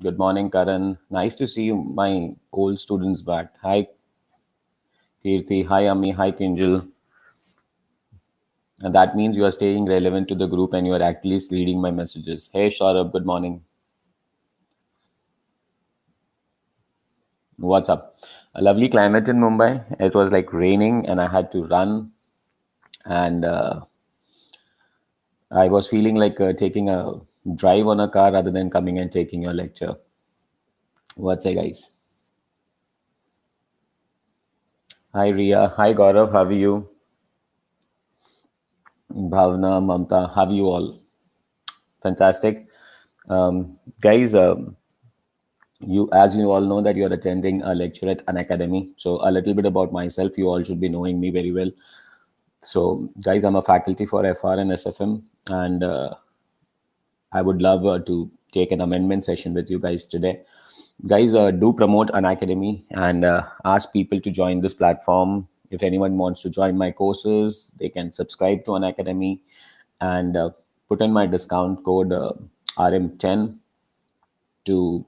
Good morning, Karan. Nice to see you, my old students back. Hi, Kirti. Hi, Ami. Hi, Kinjal. And that means you are staying relevant to the group and you are at least reading my messages. Hey, Shaurabh. Good morning. What's up? A lovely climate in Mumbai. It was like raining and I had to run. And I was feeling like taking a drive on a car rather than coming and taking your lecture. What's say, guys? Hi, Ria. Hi, Gaurav. How are you? Bhavna, Mamta. How are you all? Fantastic. Guys, you, as you all know, that you are attending a lecture at an academy. So a little bit about myself. You all should be knowing me very well. So, guys, I'm a faculty for FR and SFM, and I would love to take an amendment session with you guys today. Guys, do promote an academy and ask people to join this platform. If anyone wants to join my courses, they can subscribe to an academy and put in my discount code RM10 to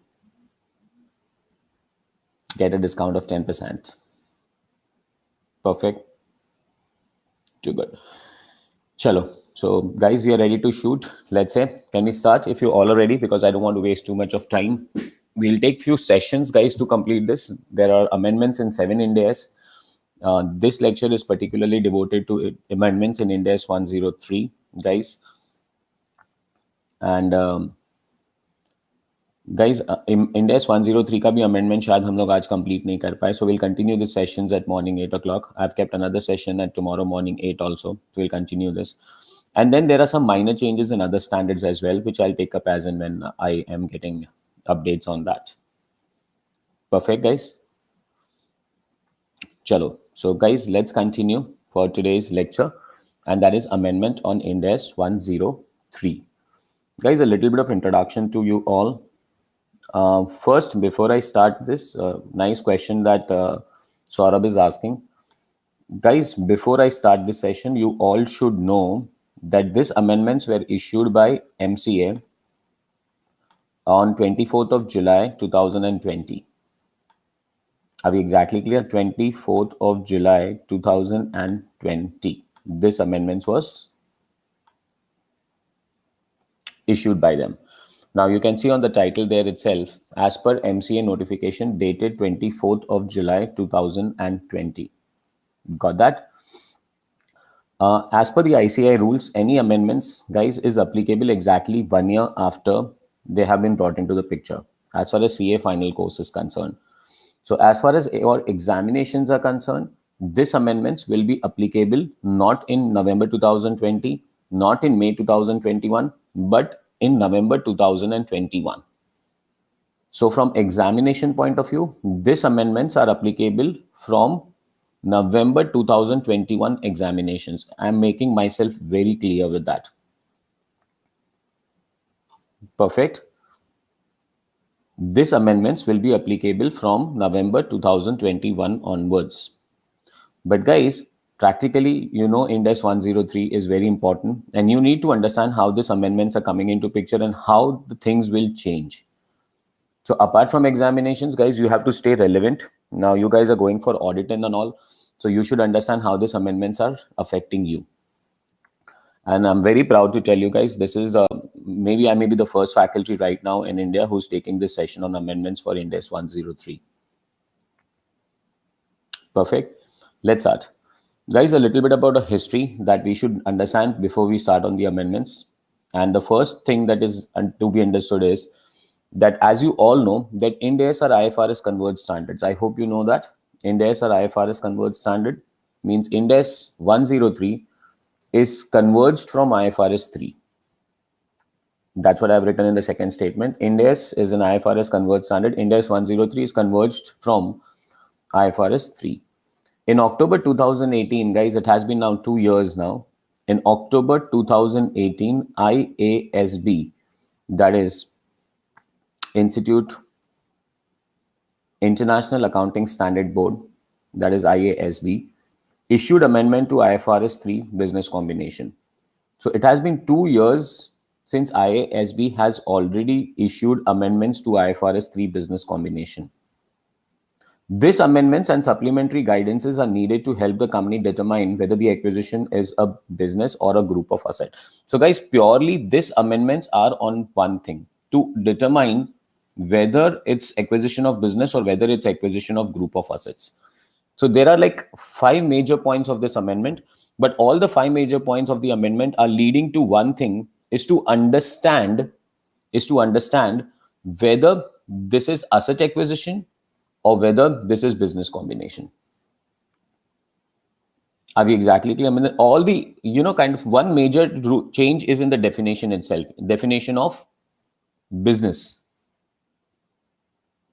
get a discount of 10%. Perfect. Too good. Chalo. So, guys, we are ready to shoot. Let's say, can we start if you all are ready? Because I don't want to waste too much of time. We'll take few sessions, guys, to complete this. There are amendments in 7 Ind AS. This lecture is particularly devoted to amendments in Ind AS 103, guys. And guys, Ind AS 103 का भी amendment शायद हम लोग आज complete नहीं कर पाए. So we'll continue the sessions at morning 8 o'clock. I've kept another session at tomorrow morning 8 also. We'll continue this. And then there are some minor changes in other standards as well, which I'll take up as and when I am getting updates on that. Perfect, guys. Chalo. So, guys, let's continue for today's lecture. And that is amendment on Ind AS 103. Guys, a little bit of introduction to you all. First, before I start this, nice question that Saurabh is asking. Guys, before I start this session, you all should know that these amendments were issued by MCA on 24th of July 2020. Are we exactly clear? 24th of July 2020. This amendments was issued by them. Now you can see on the title there itself, as per MCA notification dated 24th of July 2020. Got that? As per the ICAI rules, any amendments, guys, is applicable exactly 1 year after they have been brought into the picture, as far as CA final course is concerned. So as far as your examinations are concerned, these amendments will be applicable not in November 2020, not in May 2021, but in November 2021. So from examination point of view, these amendments are applicable from November 2021 examinations. I'm making myself very clear with that. Perfect. These amendments will be applicable from November 2021 onwards. But guys, practically, you know, Ind AS 103 is very important and you need to understand how these amendments are coming into picture and how the things will change. So apart from examinations, guys, you have to stay relevant. Now you guys are going for audit and all. So you should understand how these amendments are affecting you. And I'm very proud to tell you guys, this is maybe I may be the first faculty right now in India who's taking this session on amendments for Ind AS 103. Perfect. Let's start. Guys, a little bit about a history that we should understand before we start on the amendments. And the first thing that is to be understood is that, as you all know, that Ind AS are IFRS converged standards. I hope you know that. Ind AS are IFRS converged standard means Ind AS 103 is converged from IFRS 3. That's what I've written in the second statement. Ind AS is an IFRS converged standard. Ind AS 103 is converged from IFRS 3. In October 2018, guys, it has been now 2 years now. In October 2018, IASB, that is International Accounting Standard Board, that is IASB, issued amendment to IFRS 3 business combination. So it has been 2 years since IASB has already issued amendments to IFRS 3 business combination. These amendments and supplementary guidances are needed to help the company determine whether the acquisition is a business or a group of assets. So guys, purely these amendments are on one thing, to determine whether it's acquisition of business or whether it's acquisition of group of assets. So there are like 5 major points of this amendment, but all the 5 major points of the amendment are leading to one thing, is to understand whether this is asset acquisition or whether this is business combination. Are we exactly clear? I mean, all the, kind of one major change is in the definition itself, definition of business.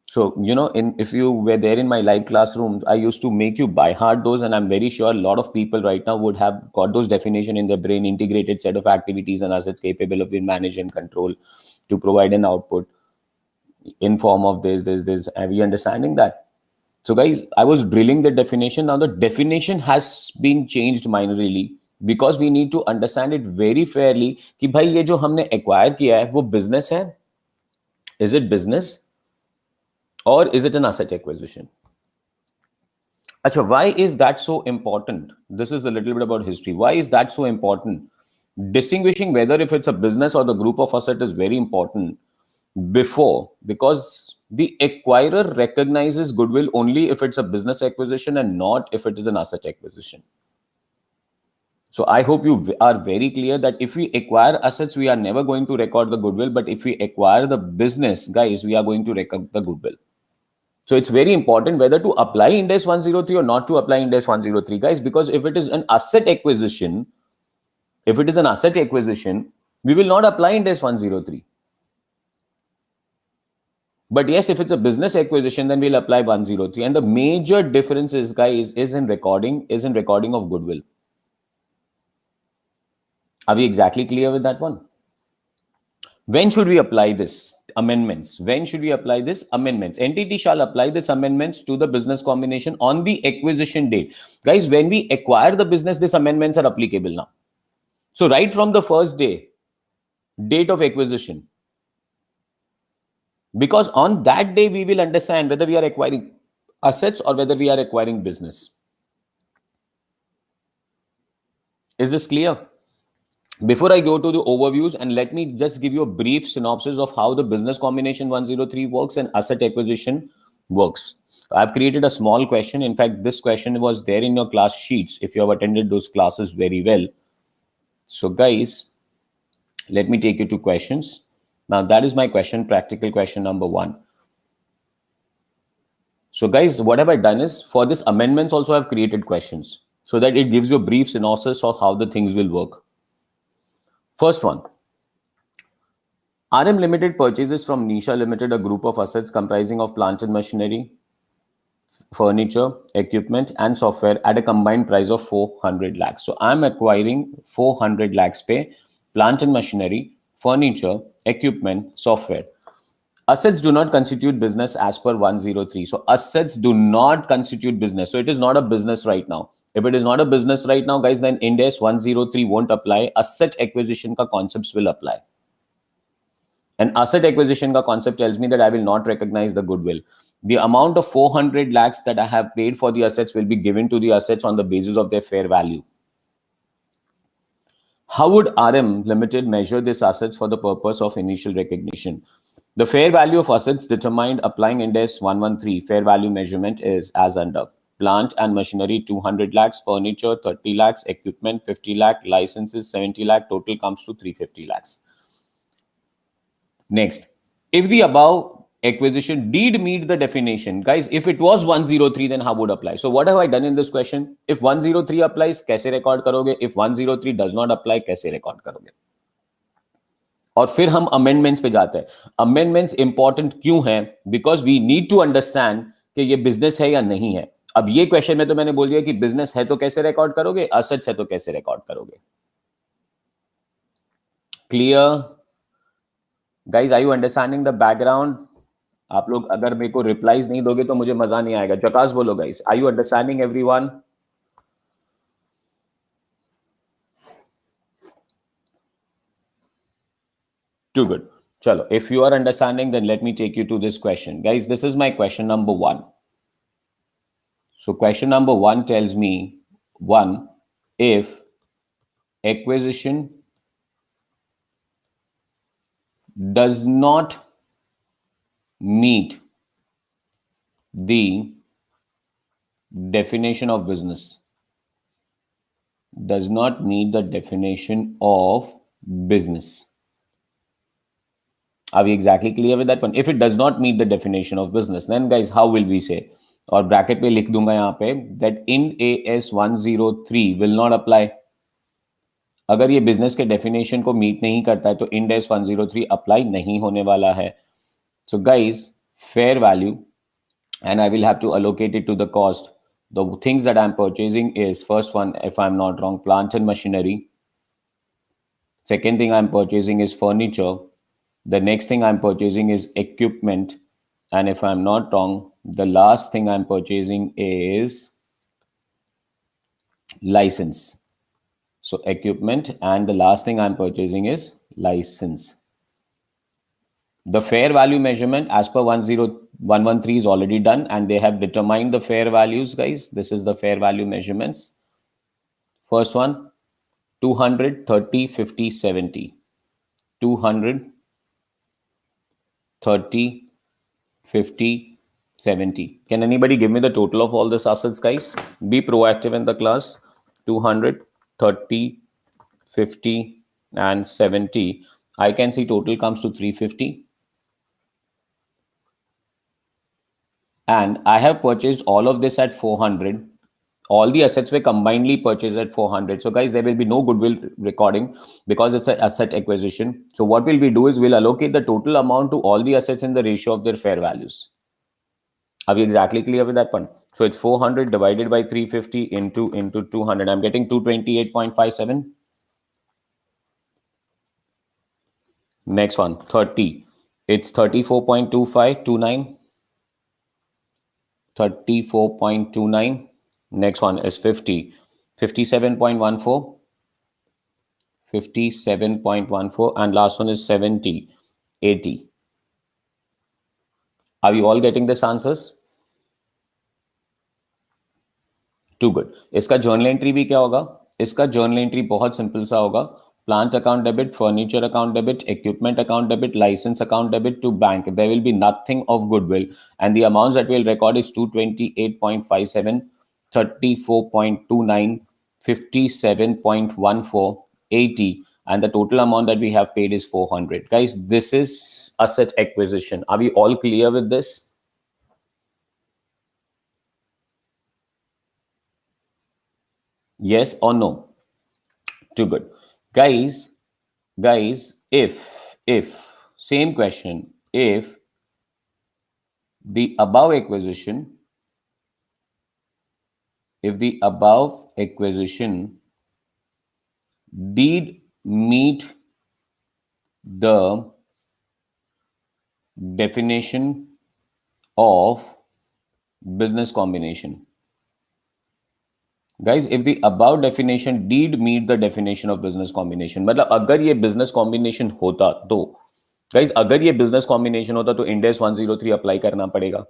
So, if you were there in my live classrooms, I used to make you by heart those, and I'm very sure a lot of people right now would have got those definition in their brain: integrated set of activities and assets capable of being managed and controlled to provide an output in form of this. Are we understanding that? So guys, I was drilling the definition. Now the definition has been changed minorly because we need to understand it very fairly कि भाई ये जो हमने acquire किया है वो business है? Is it business or is it an asset acquisition? Achha, why is that so important? This is a little bit about history. Why is that so important? Distinguishing whether if it's a business or the group of asset is very important because the acquirer recognizes goodwill only if it's a business acquisition and not if it is an asset acquisition. So I hope you are very clear that if we acquire assets, we are never going to record the goodwill. But if we acquire the business, guys, we are going to record the goodwill. So it's very important whether to apply Ind AS 103 or not to apply Ind AS 103, guys, because if it is an asset acquisition, we will not apply Ind AS 103. But yes, if it's a business acquisition, then we'll apply 103. And the major difference is, guys, is in recording of goodwill. Are we exactly clear with that one? When should we apply this amendments? When should we apply this amendments? Entity shall apply this amendments to the business combination on the acquisition date. Guys, when we acquire the business, these amendments are applicable now. So right from the first day, date of acquisition, because on that day, we will understand whether we are acquiring assets or whether we are acquiring business. Is this clear? Before I go to the overviews, and let me just give you a brief synopsis of how the business combination 103 works and asset acquisition works. I've created a small question. In fact, this question was there in your class sheets if you have attended those classes very well. So guys, let me take you to questions. Now that is my question, practical question number 1. So guys, what have I done is for this amendments also I've created questions so that it gives you a brief synopsis of how the things will work. First one, RM Limited purchases from Nisha Limited a group of assets comprising of plant and machinery, furniture, equipment and software at a combined price of 400 lakhs. So I'm acquiring 400 lakhs pay, plant and machinery, furniture, equipment, software. Assets do not constitute business as per 103. So assets do not constitute business. So it is not a business right now. If it is not a business right now, guys, then Ind AS 103 won't apply. Asset acquisition ka concepts will apply. And asset acquisition ka concept tells me that I will not recognize the goodwill. The amount of 400 lakhs that I have paid for the assets will be given to the assets on the basis of their fair value. How would RM Limited measure these assets for the purpose of initial recognition? The fair value of assets determined applying Ind AS 113 fair value measurement is as under. Plant and machinery 200 lakhs, furniture 30 lakhs, equipment 50 lakh, licenses 70 lakh, total comes to 350 lakhs. Next, if the above acquisition did meet the definition, guys, if it was 103, then how would apply? So what have I done in this question? If 103 applies, कैसे record करोगे? If 103 does not apply, कैसे record करोगे? और फिर हम amendments पे जाते हैं. Amendments important क्यों हैं? Because we need to understand कि ये business है या नहीं है. अब ये क्वेश्चन में तो मैंने बोल दिया कि बिजनेस है तो कैसे रिकॉर्ड करोगे, असेट्स है तो कैसे रिकॉर्ड करोगे. Clear guys, are you understanding the background? आप लोग अगर मेरे को रिप्लाईज नहीं दोगे तो मुझे मजा नहीं आएगा. जकास बोलो guys, are you understanding everyone? Too good. Chalo, if you are understanding, then let me take you to this question. Guys, this is my question number 1. So question number 1 tells me, 1, if acquisition does not meet the definition of business, does not meet the definition of business. Are we exactly clear with that one? If it does not meet the definition of business, then guys, how will we say? और bracket पे लिख दूंगा यहाँ पे that IND AS 103 will not apply. अगर ये business के definition को मीट नहीं करता है तो IND AS 103 अप्लाई नहीं होने वाला है. So guys, fair value, and I will have to allocate it to the cost. The things that I'm purchasing is, first one, if I'm not wrong, plant and machinery. Second thing I'm purchasing is furniture. The next thing I'm purchasing is equipment. And if I'm not wrong, the last thing I'm purchasing is license. So equipment, and the last thing I'm purchasing is license. The fair value measurement as per 10113 is already done, and they have determined the fair values, guys. This is the fair value measurements. First one, 200, 30, 50, 70. 200, 30, 50, 70. Can anybody give me the total of all these assets, guys? Be proactive in the class. 200, 30, 50, and 70. I can see total comes to 350. And I have purchased all of this at 400. All the assets were combinedly purchased at 400. So guys, there will be no goodwill recording because it's an asset acquisition. So what will we do is we'll allocate the total amount to all the assets in the ratio of their fair values. Are we exactly clear with that one? So it's 400 divided by 350 into 200. I'm getting 228.57. Next one, 30. It's 34.2529. 34.29. Next one is 50. 57.14. 57.14. And last one is 70. 80. Are we all getting these answers? Too good. इसका journal entry भी क्या होगा? इसका journal entry बहुत simple सा होगा. Plant account debit, furniture account debit, equipment account debit, license account debit to bank. There will be nothing of goodwill. And the amounts that we'll record is 228.57, 34.29, 57.14, 80. And the total amount that we have paid is 400. Guys, this is asset acquisition. Are we all clear with this? Yes or no? Too good. Guys, if same question, if the above acquisition did meet the definition of business combination. Guys, if the above definition did meet the definition of business combination, मतलब अगर ये business combination होता तो guys, अगर ये business combination होता तो IND AS 103 apply करना पड़ेगा,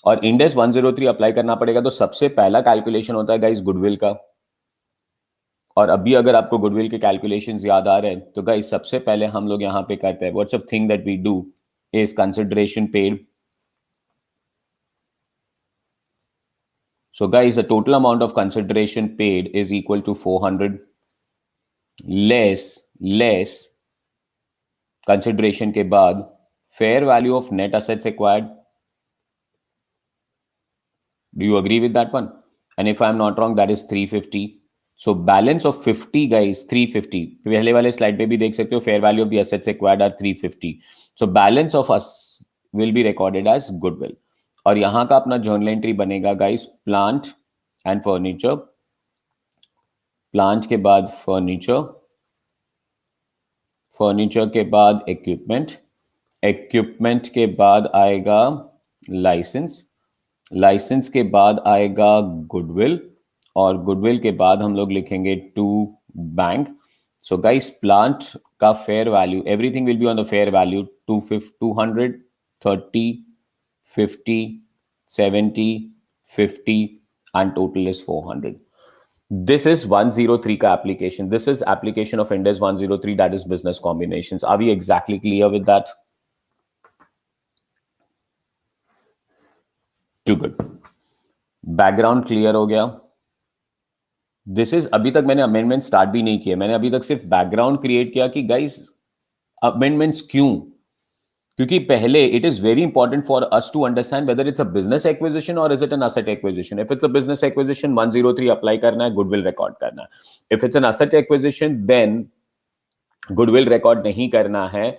और IND AS 103 अप्लाई करना पड़ेगा तो सबसे पहला कैलकुलेशन होता है गाइस गुडविल का. और अभी अगर आपको गुडविल के कैलकुलेशंस याद आ रहे हैं तो गाइस सबसे पहले हम लोग यहाँ पे करते हैं, what's a thing that we do is consideration paid. So guys, the total amount of consideration paid is equal to 400 less consideration के बाद fair value of net assets acquired. Do you agree with that one? And if I'm not wrong, that is 350. So balance of 50 guys, 350. पहले वाले slide पे भी देख सकते हो, fair value of the assets acquired are 350. So balance of us will be recorded as goodwill. और यहां का अपना जर्नल एंट्री बनेगा guys plant and furniture, plant के बाद फर्नीचर, फर्नीचर के बाद इक्विपमेंट, इक्विपमेंट के बाद आएगा लाइसेंस, लाइसेंस के बाद आएगा गुडविल, और गुडविल के बाद हम लोग लिखेंगे to bank, So guys, plant का fair value, everything will be on the fair value, 200, 30, 50, 70, 50, and total is 400. This is 103 ka application. This is application of Ind AS 103, that is business combinations. Are we exactly clear with that? Too good. Background clear हो गया. This is, अभी तक मैंने amendment start भी नहीं किया, मैंने अभी तक सिर्फ बैकग्राउंड क्रिएट किया कि गाइस अमेंडमेंट्स क्यों, क्योंकि पहले it is very important for us to understand whether it's a business acquisition और is it an asset acquisition. If it's a business acquisition 103 apply करना है, गुडविल रिकॉर्ड करना है. If it's an asset acquisition then goodwill record नहीं करना है,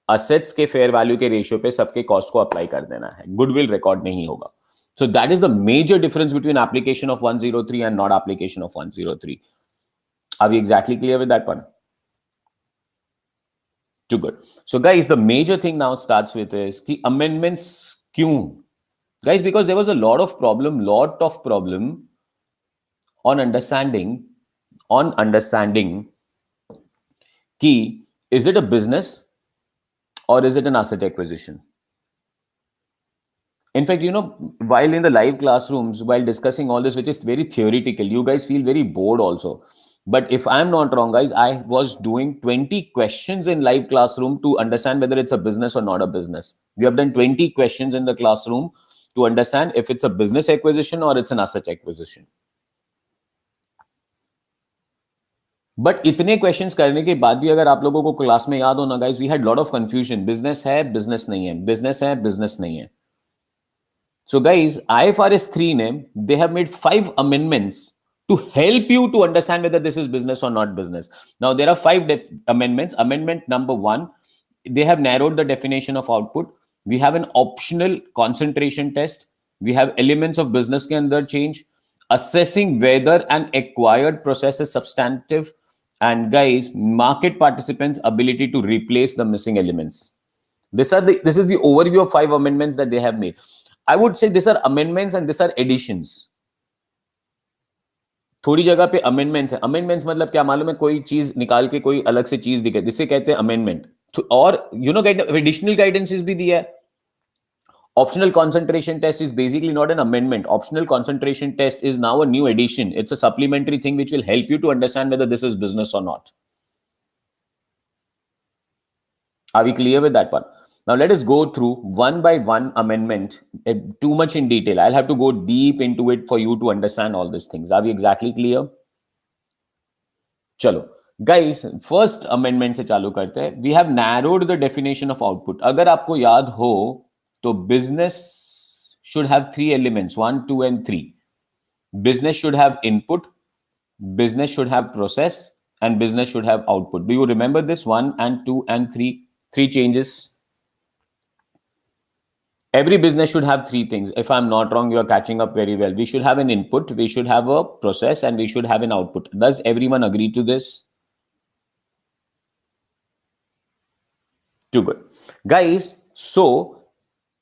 assets के fair value के रेशियो पे सबके कॉस्ट को अप्लाई कर देना है, गुडविल रिकॉर्ड नहीं होगा. So that is the major difference between application of 103 and not application of 103. Are we exactly clear with that one? Too good. So guys, the major thing now starts with is ki amendments kyun? Guys, because there was a lot of problem on understanding ki is it a business or is it an asset acquisition? In fact, while in the live classrooms, while discussing all this, which is very theoretical, you guys feel very bored also. But if I'm not wrong, guys, I was doing 20 questions in live classroom to understand whether it's a business or not a business. We have done 20 questions in the classroom to understand if it's a business acquisition or it's an asset acquisition. But इतने questions करने के बाद भी अगर आप लोगों को class में याद हो ना, guys, we had lot of confusion. Business है, business नहीं है. Business है, business नहीं है. So guys, IFRS 3 name, they have made 5 amendments to help you to understand whether this is business or not business. Now, there are 5 amendments. Amendment number 1, they have narrowed the definition of output. We have an optional concentration test. We have elements of business ke andar change, assessing whether an acquired process is substantive, and guys, market participants' ability to replace the missing elements. This is the overview of 5 amendments that they have made. I would say these are amendments and these are additions. थोड़ी जगह पे amendments है. Amendments मतलब क्या मालूम है, कोई चीज निकाल के कोई अलग से चीज दिखे, जिसे कहते हैं amendment. और additional guidances भी दिया है. Optional concentration test is basically not an amendment. Optional concentration test is now a new addition. It's a supplementary thing which will help you to understand whether this is business or not. Are we clear with that part? Now let us go through one by one amendment, too much in detail. I'll have to go deep into it for you to understand all these things. Are we exactly clear? Chalo. Guys, first amendment se chalu karte hain. We have narrowed the definition of output. Agar aapko yaad ho, to business should have 3 elements, 1, 2 and 3. Business should have input, business should have process, and business should have output. Do you remember this? 1 and 2 and 3? 3 changes. Every business should have 3 things. If I'm not wrong, you are catching up very well. We should have an input, we should have a process, and we should have an output. Does everyone agree to this? Too good. Guys, so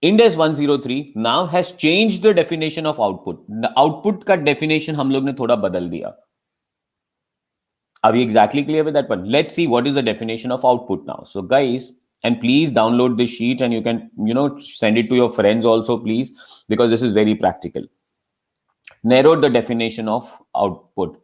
Ind AS 103 now has changed the definition of output. The output ka definition hum log ne thoda badal diya. Are we exactly clear with that one? Let's see what is the definition of output now. So guys, and please download this sheet and you can, send it to your friends also, please, because this is very practical. Narrowed the definition of output.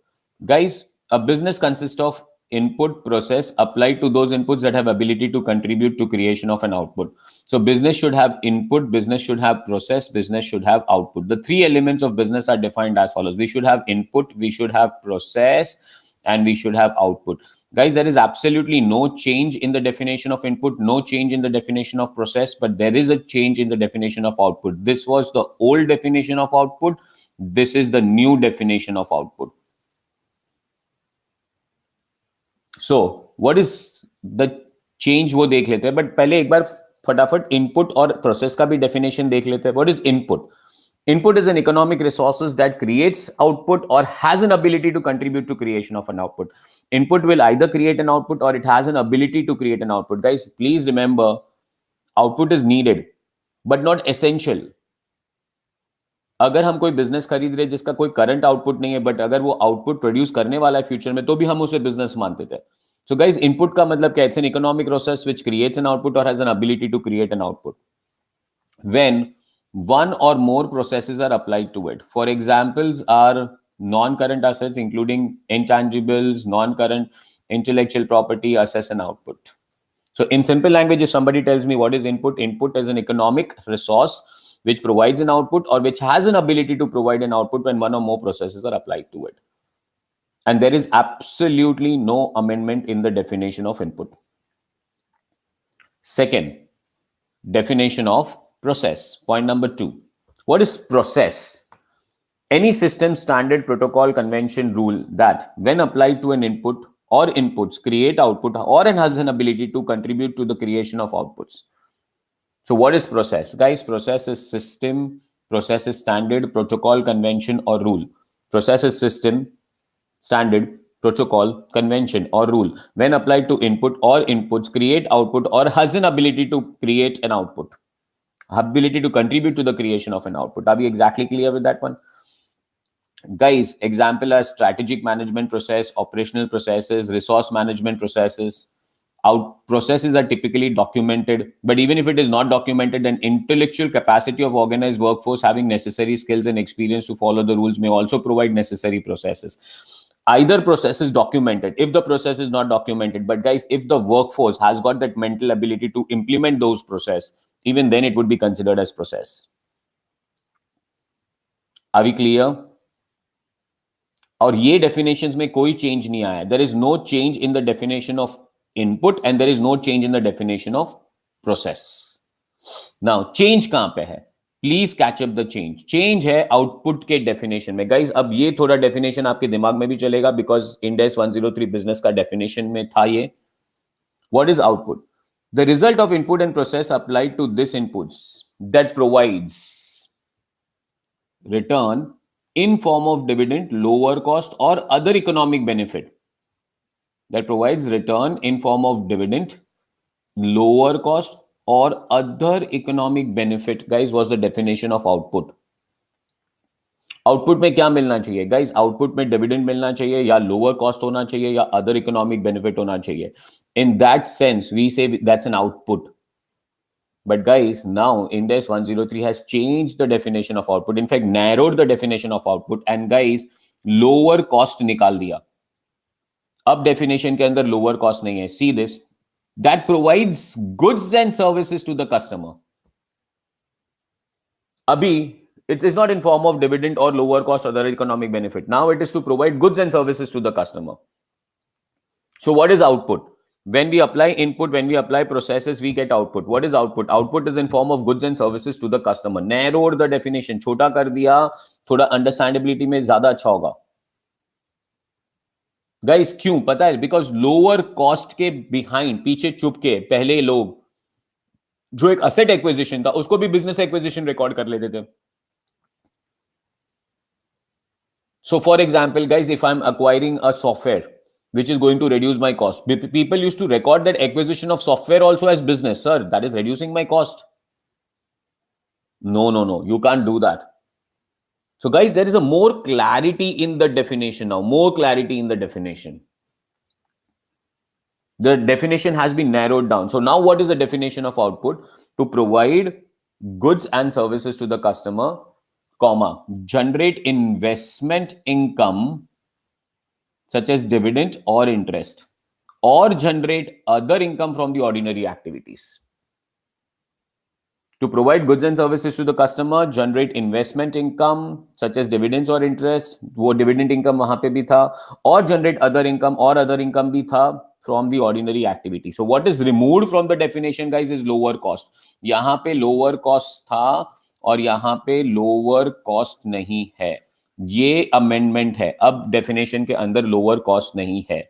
Guys, a business consists of input, process applied to those inputs that have ability to contribute to creation of an output. So business should have input, business should have process, business should have output. The 3 elements of business are defined as follows. We should have input, we should have process, and we should have output. Guys, there is absolutely no change in the definition of input, no change in the definition of process, but there is a change in the definition of output. This was the old definition of output. This is the new definition of output. So what is the change, वो देख लेते हैं, but पहले एक बार फटाफट input और process का भी definition देख लेते हैं. What is input? Input is an economic resources that creates output or has an ability to contribute to creation of an output. Input will either create an output or it has an ability to create an output. Guys, please remember, output is needed, but not essential. अगर हम कोई business खरीद रहे जिसका कोई current output नहीं है, but अगर वो आउटपुट प्रोड्यूस करने वाला है फ्यूचर में, तो भी हम उसे बिजनेस मानते थे. So guys, input का मतलब क्या? It's an economic process which creates an output or has an ability to create an output when one or more processes are applied to it. For examples are non-current assets including intangibles, non-current intellectual property, assets and output. So in simple language, if somebody tells me what is input, input is an economic resource which provides an output or which has an ability to provide an output when one or more processes are applied to it. And there is absolutely no amendment in the definition of input. Second, definition of process. Point number 2. What is process? Any system, standard, protocol, convention, rule that when applied to an input or inputs create output or has an ability to contribute to the creation of outputs. So what is process? Guys, process is system, process is standard, protocol, convention or rule. Process is system, standard, protocol, convention or rule when applied to input or inputs create output or has an ability to create an output, ability to contribute to the creation of an output. Are we exactly clear with that one? Guys, example are strategic management process, operational processes, resource management processes. Processes are typically documented, but even if it is not documented, then intellectual capacity of organized workforce having necessary skills and experience to follow the rules may also provide necessary processes. Either process is documented if the process is not documented, but guys, if the workforce has got that mental ability to implement those process, even then it would be considered as process. Are we clear? और ये definitions में कोई change नहीं आया. There is no change in the definition of input and there is no change in the definition of process. Now, change कहाँ पे है? Please catch up the change. Change है output के definition में. Guys, अब ये थोड़ा definition आपके दिमाग में भी चलेगा because Ind AS 103 business का definition में था ये. What is output? The result of input and process applied to this inputs that provides return in form of dividend, lower cost or other economic benefit. That provides return in form of dividend, lower cost or other economic benefit, guys, was the definition of output. Output में क्या मिलना चाहिए guys? Output में dividend मिलना चाहिए या lower cost होना चाहिए या अदर इकोनॉमिक बेनिफिट होना चाहिए. इन दैट सेंस वी से that's an output. But guys, now Ind AS 103 has changed the definition of output. In fact, narrowed the definition of output and guys, lower cost निकाल दिया. अब definition के अंदर lower cost नहीं है. See this. That provides goods and services to the customer. अभी it is not in form of dividend or lower cost or other economic benefit. Now it is to provide goods and services to the customer. So what is output? When we apply input, when we apply processes, we get output. What is output? Output is in form of goods and services to the customer. Narrowed the definition. छोटा कर दिया, थोड़ा understandability में ज़्यादा अच्छा होगा. Guys, क्यों? पता है? Because lower cost के behind, पीछे चुप के पहले लोग जो एक asset acquisition था, उसको भी business acquisition record कर लेते थे. So for example, guys, if I'm acquiring a software which is going to reduce my cost, people used to record that acquisition of software also as business. Sir, that is reducing my cost. No, you can't do that. So guys, there is a more clarity in the definition now, more clarity in the definition. The definition has been narrowed down. So now what is the definition of output? To provide goods and services to the customer, comma, generate investment income such as dividend or interest, or generate other income from the ordinary activities. To provide goods and services to the customer, generate investment income such as dividends or interest, वो dividend income वहाँ पे भी था, or generate other income or other income भी था from the ordinary activity. So what is removed from the definition, guys, is lower cost. यहाँ पे lower cost था और यहाँ पे lower cost नहीं है. ये amendment है. अब definition के अंदर lower cost नहीं है.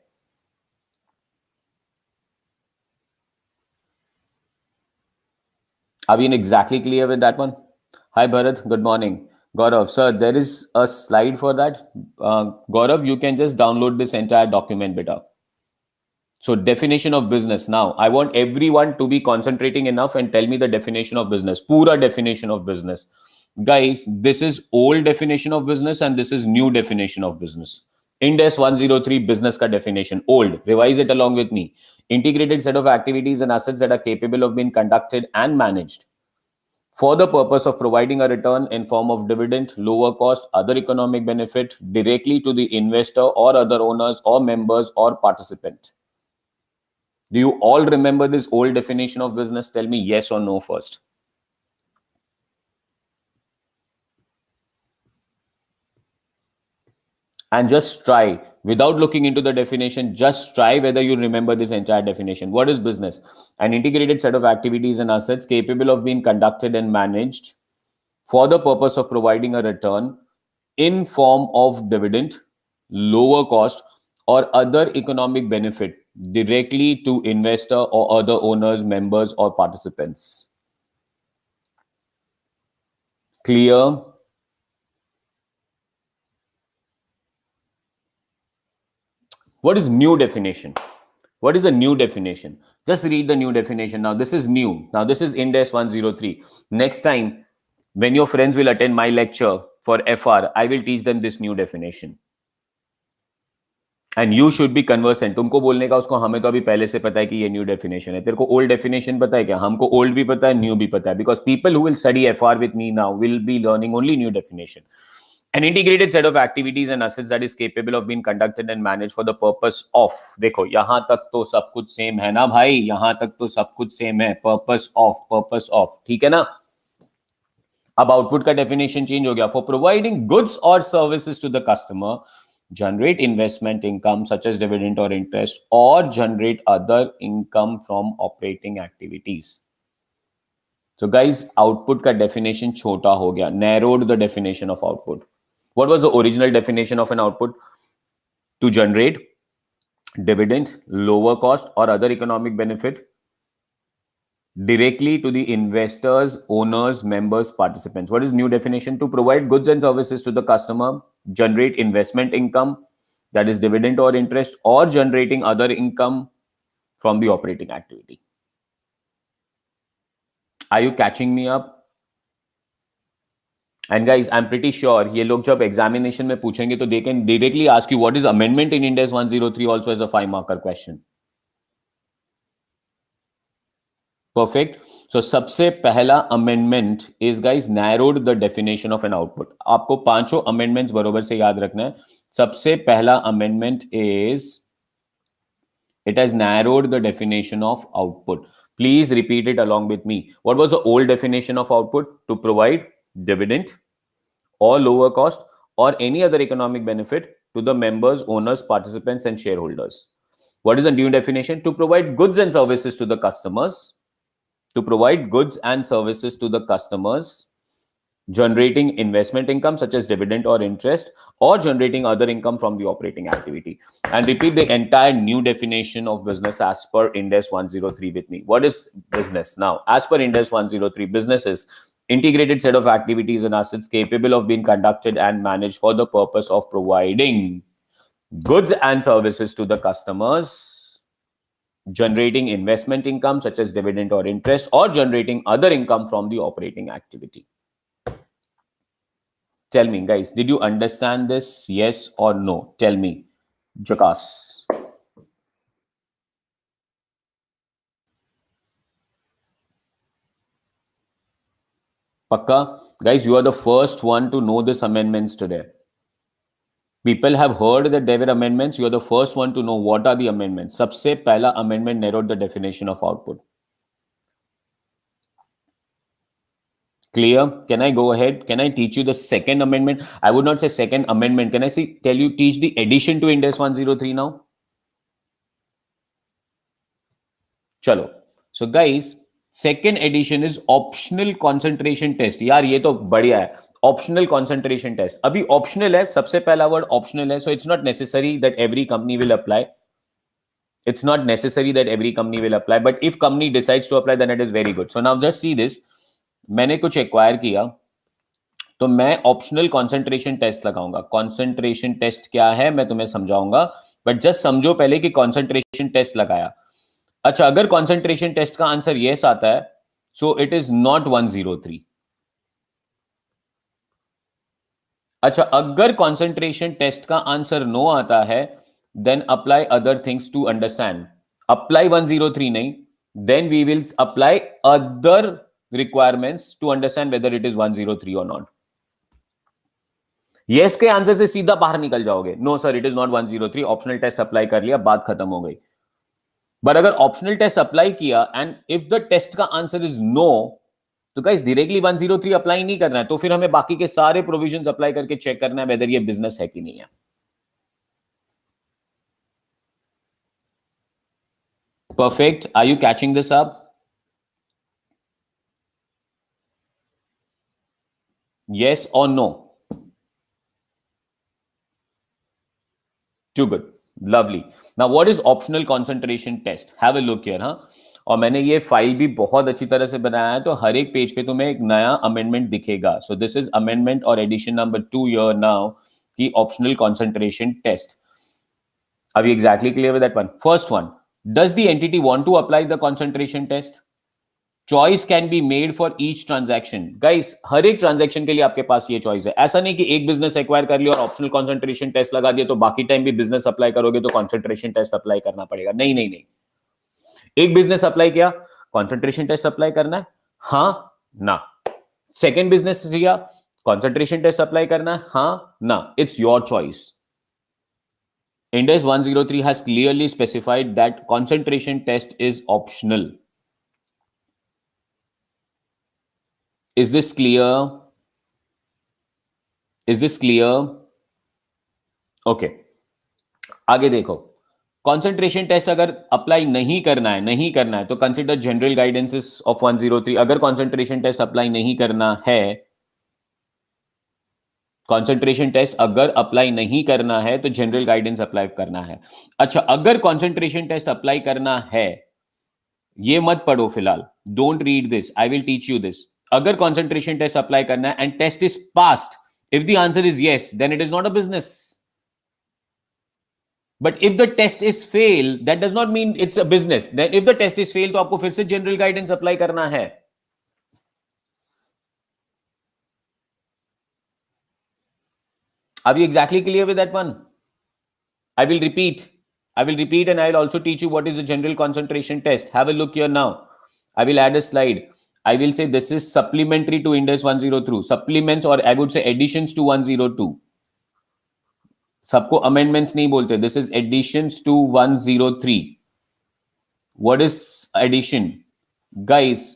Are we exactly clear with that one? Hi Bharat, good morning. Gaurav, sir, there is a slide for that. Gaurav, you can just download this entire document, beta. So definition of business. Now, I want everyone to be concentrating enough and tell me the definition of business. Pura definition of business. Guys, this is old definition of business and this is new definition of business. Ind AS 103 business का definition, old, revise it along with me. Integrated set of activities and assets that are capable of being conducted and managed for the purpose of providing a return in form of dividend, lower cost, other economic benefit directly to the investor or other owners or members or participant. Do you all remember this old definition of business? Tell me yes or no first. And just try, without looking into the definition, just try whether you remember this entire definition. What is business? An integrated set of activities and assets capable of being conducted and managed for the purpose of providing a return in form of dividend, lower cost, or other economic benefit directly to investor or other owners, members, or participants. Clear? What is new definition? What is a new definition? Just read the new definition. Now, this is new. Now, this is Ind AS 103. Next time, when your friends will attend my lecture for FR, I will teach them this new definition. And you should be conversant. तुमको बोलने का उसको हमें तो अभी पहले से पता है कि ये न्यू डेफिनेशन है. तेरे को ओल्ड डेफिनेशन पता है क्या? हमको ओल्ड भी पता है, न्यू भी पता है. Because people who will study FR with me now will be learning only new definition. An integrated set of activities and assets that is capable of being conducted and managed for the purpose of. देखो यहाँ तक तो सब कुछ same है ना भाई, यहाँ तक तो सब कुछ सेम है. Purpose of, ठीक है ना? अब आउटपुट का डेफिनेशन चेंज हो गया. For providing goods or services to the customer, generate investment income such as dividend or interest, or generate other income from operating activities. So guys, output का definition छोटा हो गया. Narrowed the definition of output. What was the original definition of an output? To generate dividends, lower cost, or other economic benefit directly to the investors, owners, members, participants. What is new definition? To provide goods and services to the customer, generate investment income, that is dividend or interest, or generating other income from the operating activity. Are you catching me up? And guys, I'm pretty sure ये लोग जब examination में पूछेंगे तो they can directly ask you what is amendment in Ind AS 103 also as a 5-marker question. Perfect. So सबसे पहला amendment is guys narrowed the definition of an output. आपको पांचों amendments बरोबर से याद रखना है. सबसे पहला amendment is it has narrowed the definition of output. Please repeat it along with me. What was the old definition of output? To provide dividend or lower cost or any other economic benefit to the members, owners, participants, and shareholders. What is the new definition? To provide goods and services to the customers. To provide goods and services to the customers, generating investment income such as dividend or interest, or generating other income from the operating activity. And repeat the entire new definition of business as per Ind AS 103 with me. What is business? Now, as per Ind AS 103, business is integrated set of activities and assets capable of being conducted and managed for the purpose of providing goods and services to the customers, generating investment income such as dividend or interest, or generating other income from the operating activity. Tell me, guys, did you understand this? Yes or no? Tell me. Jackass. Pakka? Guys, you are the first one to know this amendments today. People have heard that there were amendments. You are the first one to know what are the amendments. Sabse pehla amendment narrowed the definition of output. Clear? Can I go ahead? Can I teach you the second amendment? I would not say second amendment. Can I teach the addition to Ind AS 103 now? Chalo. So guys, second addition is optional concentration test. यार ये तो बढ़िया है. Optional concentration test. अभी optional है. सबसे पहला word optional है. So it's not necessary that every company will apply. It's not necessary that every company will apply. But if company decides to apply, then it is very good. So now just see this. मैंने कुछ acquire किया, तो मैं optional concentration test लगाऊंगा. Concentration test क्या है मैं तुम्हें समझाऊंगा. But just समझो पहले कि concentration test लगाया. अच्छा, अगर concentration test का आंसर yes आता है, so it is not 103. अच्छा, अगर कॉन्सेंट्रेशन टेस्ट का आंसर नो आता है, then apply other things to understand. Apply 103 नहीं, then we will apply other requirements to understand whether it is 103 और नॉट. यस के आंसर से सीधा बाहर निकल जाओगे. No sir, it is not 103. Optional test apply कर लिया, बात खत्म हो गई. बट अगर ऑप्शनल टेस्ट अप्लाई किया एंड इफ द टेस्ट का आंसर इज नो, तो गाइस डायरेक्टली 103 अप्लाई नहीं करना है. तो फिर हमें बाकी के सारे प्रोविजंस अप्लाई करके चेक करना है वेदर ये बिजनेस है कि नहीं है. Perfect. Are you catching this up? Yes or no? Too good. Lovely. Now, what is optional concentration test? Have a look here, हाँ. और मैंने ये फाइल भी बहुत अच्छी तरह से बनाया है, तो हर एक पेज पे तुम्हें एक नया अमेंडमेंट दिखेगा. सो दिस इज अमेंडमेंट और एडिशन नंबर 2 ईयर नाउ की optional concentration test. Are we exactly clear with that one? First one, does the entity want to apply the concentration test? Choice can be made for each transaction. Guys, हर एक transaction के लिए आपके पास ये choice है. ऐसा नहीं कि एक बिजनेस एक्वायर कर लिया और ऑप्शनल कॉन्सेंट्रेशन टेस्ट लगा दिया तो बाकी टाइम भी बिजनेस अप्लाई करोगे तो कॉन्सेंट्रेशन टेस्ट अप्लाई करना पड़ेगा. नहीं नहीं नहीं. एक बिजनेस अप्लाई किया, कॉन्सेंट्रेशन टेस्ट अप्लाई करना है, हाँ ना. सेकेंड बिजनेस लिया, कॉन्सेंट्रेशन टेस्ट अप्लाई करना है, हाँ ना. It's your choice. Ind AS 103 has clearly specified that concentration test is optional. Is this clear? Is this clear? Okay. आगे देखो. कॉन्सेंट्रेशन टेस्ट अगर अप्लाई नहीं करना है तो कंसिडर जनरल गाइडेंसेस ऑफ 103. अगर कॉन्सेंट्रेशन टेस्ट अप्लाई नहीं करना है, कॉन्सेंट्रेशन टेस्ट अगर अप्लाई नहीं करना है तो जनरल गाइडेंस अप्लाई करना है. अच्छा, अगर कॉन्सेंट्रेशन टेस्ट अप्लाई करना है, ये मत पढ़ो फिलहाल. Don't read this, I will teach you this. अगर कॉन्सेंट्रेशन टेस्ट अप्लाई करना है and test is passed, if the answer is yes, then it is not a business. But if the test is fail, that does not mean it's a business. Then if the test is fail, तो आपको फिर से general guidance apply करना है. Are we exactly clear with that one? I will repeat and I will also teach you what is the general concentration test. Have a look here now. I will add a slide. I will say this is supplementary to Ind AS 103. Supplements, or I would say additions to 102. सबको amendments नहीं बोलते. This is additions to 103. What is addition? Guys,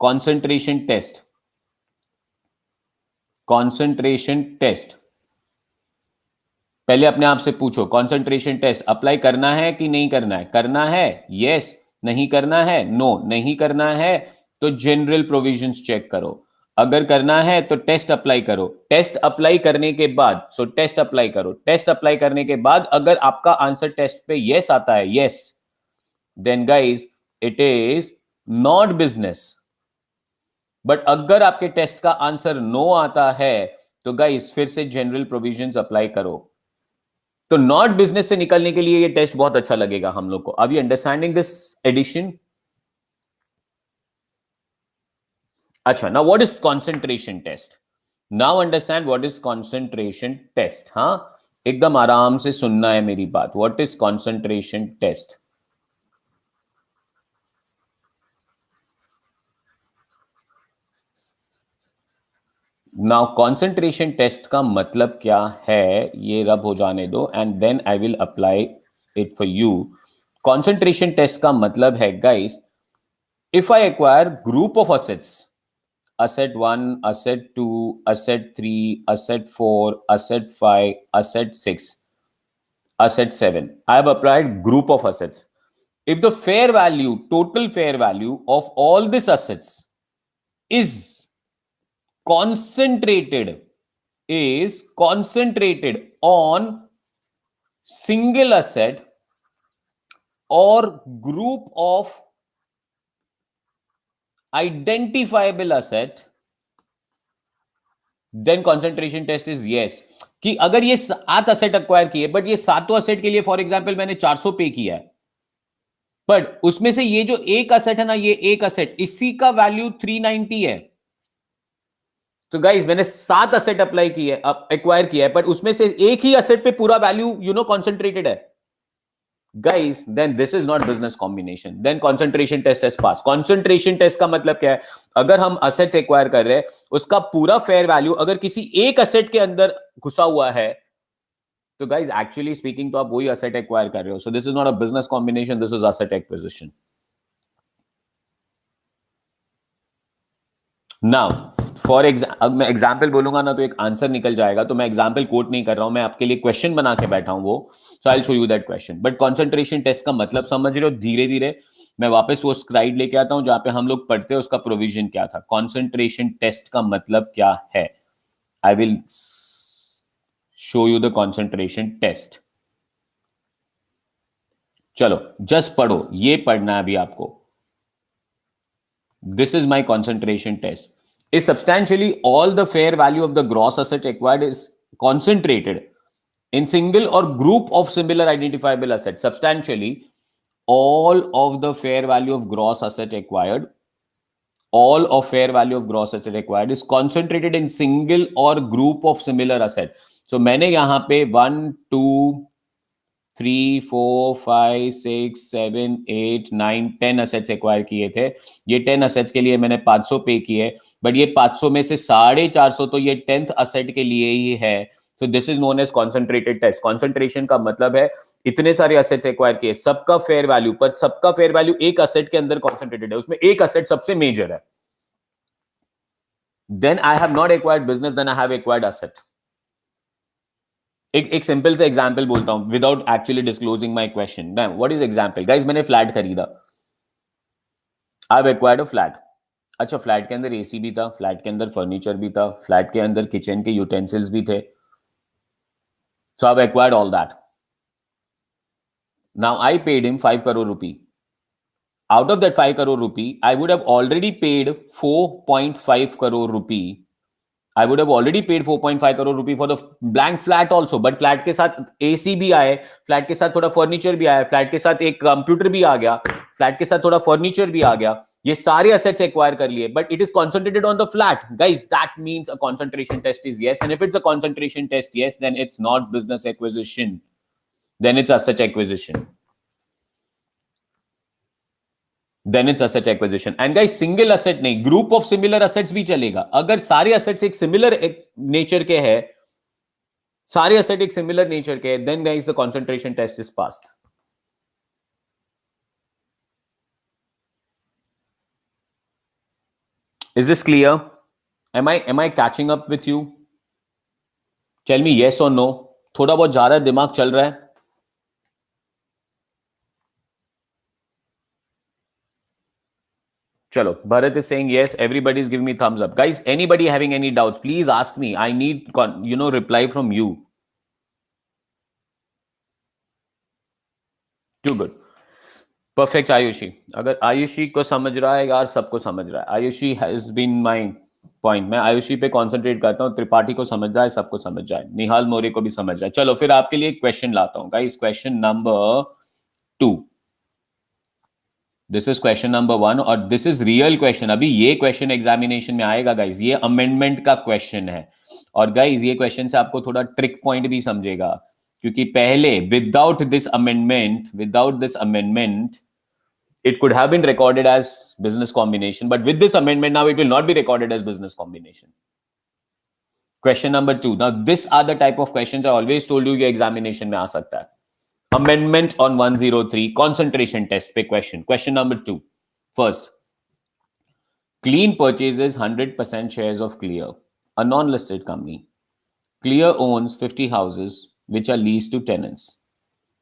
concentration test. Concentration test. पहले अपने आप से पूछो, concentration test apply करना है कि नहीं करना है? करना है, यस. नहीं करना है, नो. नहीं करना है तो जनरल प्रोविजंस चेक करो. अगर करना है तो टेस्ट अप्लाई करो. टेस्ट अप्लाई करने के बाद, टेस्ट अप्लाई करो. टेस्ट अप्लाई करने के बाद अगर आपका आंसर टेस्ट पे यस आता है, yes, then guys it is not business. But अगर आपके टेस्ट का आंसर नो आता है तो गाइज फिर से जनरल प्रोविजंस अप्लाई करो. तो नॉट बिजनेस से निकलने के लिए ये टेस्ट बहुत अच्छा लगेगा हम लोग को. Are you understanding this addition? अच्छा, now what is concentration test? Now understand what is concentration test. हाँ, एकदम आराम से सुनना है मेरी बात. What is concentration test? Now concentration test का मतलब क्या है, ये रब हो जाने दो and then I will apply it for you. Concentration test का मतलब है guys, if I acquire group of assets, asset 1, asset 2, asset 3, asset 4, asset 5, asset 6, asset 7. I have applied group of assets. If the fair value, total fair value of all these assets is concentrated on single asset or group of identifiable asset, then concentration test is yes. कि अगर ये 7 asset acquire किए, but ये 7 asset के लिए for example मैंने 400 पे किया है, बट उसमें से ये जो एक असेट है ना, ये एक असेट, इसी का वैल्यू 390 है, तो गाइस मैंने 7 असेट अप्लाई किए, एक्वायर किया है, पर उसमें से एक ही असेट पे पूरा वैल्यू कॉन्सेंट्रेटेड है guys, then this is not business combination, then concentration test has pass. Concentration test का मतलब क्या है? अगर हम असेट्स एक्वायर कर रहे हैं, उसका पूरा फेयर वैल्यू अगर किसी एक असेट के अंदर घुसा हुआ है, तो गाइस एक्चुअली स्पीकिंग तो आप वही असेट एक्वायर कर रहे हो। सो this is not a business combination, this is asset acquisition. Now for अब मैं एग्जाम्पल बोलूंगा ना तो एक आंसर निकल जाएगा, तो मैं एग्जाम्पल कोट नहीं कर रहा हूं, मैं आपके लिए क्वेश्चन बना के बैठा हूं वो। So I show you that question, but concentration test का मतलब समझ रहे हो? धीरे धीरे मैं वापस वो स्लाइड लेके आता हूं जहां पे हम लोग पढ़ते हैं उसका प्रोविजन क्या था। कॉन्सेंट्रेशन टेस्ट का मतलब क्या है? I will show you the concentration test. चलो जस्ट पढ़ो, ये पढ़ना है अभी आपको। This is my concentration test. Is substantially all the fair value of the gross asset acquired is concentrated in single or group of similar identifiable assets. Substantially all of the fair value of gross asset acquired, all of fair value of gross asset acquired is concentrated in single or group of similar asset. So मैंने यहाँ पे 1 2 3 4 5 6 7 8 9 10 assets acquire किए थे। ये 10 assets के लिए मैंने 500 पे किए, बट ये 500 में से 450 तो ये 10th असेट के लिए ही है। So this is known as concentrated test. Concentration का मतलब है इतने सारे असेट्स एक्वायर किए, सबका फेयर वैल्यू, पर सबका फेयर वैल्यू एक असेट के अंदर कॉन्सेंट्रेटेड है, उसमें एक असेट सबसे मेजर है। Then I have not acquired business, then I have acquired asset. एक सिंपल से एग्जांपल बोलता हूं without actually disclosing my question. What is example? Guys मैंने फ्लैट खरीदा, I have acquired a flat. अच्छा, फ्लैट के अंदर एसी भी था, फ्लैट के अंदर फर्नीचर भी था, फ्लैट के अंदर किचन के यूटेंसिल्स भी थे। So I have acquired all that. Now I paid him 5 crore rupee. Out of that 5 crore rupee, I would have already paid 4.5 crore rupee. I would have already paid 4.5 crore rupee for the blank flat also. But flat के साथ AC भी आए, flat के साथ थोड़ा furniture भी आया, flat के साथ एक computer भी आ गया, flat के साथ थोड़ा furniture भी आ गया, ये सारे assets acquire कर लिए, but it is concentrated on the flat. Guys, that means a concentration test is yes. And if it's a concentration test yes, then it's not business acquisition. Then it's asset acquisition. Then it's asset acquisition. And guys, single asset नहीं, group of similar assets भी चलेगा। अगर सारे assets एक similar nature के है, सारे asset एक similar nature के है, then guys the concentration test is passed. Is this clear? Am I catching up with you? Tell me yes or no. थोड़ा बहुत जा रहा है, दिमाग चल रहा है? Chalo, Bharat is saying yes. Everybody is giving me thumbs up. Guys, anybody having any doubts, please ask me. I need, reply from you. Too good. Perfect, Ayushi. अगर आयुषी को समझ रहा है यार, सबको समझ रहा है। Ayushi has been my point. मैं आयुषी पे कॉन्सेंट्रेट करता हूँ, त्रिपाठी को समझ जाए, सबको समझ जाए, निहाल मोरे को भी समझ जाए। चलो फिर आपके लिए एक क्वेश्चन लाता हूँ guys, question number 2। This is question number 1 और दिस इज रियल क्वेश्चन। अभी ये क्वेश्चन एग्जामिनेशन में आएगा गाइज, ये अमेंडमेंट का क्वेश्चन है। और गाइज ये क्वेश्चन से आपको थोड़ा ट्रिक पॉइंट भी समझेगा, क्योंकि पहले without this amendment it could have been recorded as business combination, but with this amendment now it will not be recorded as business combination. Question number 2. Now these are the type of questions I always told you ये examination में आ सकता है। Amendment on 103 concentration test पे question number 2. First, Clean purchases 100% shares of Clear, a non-listed company. Clear owns 50 houses which are leased to tenants.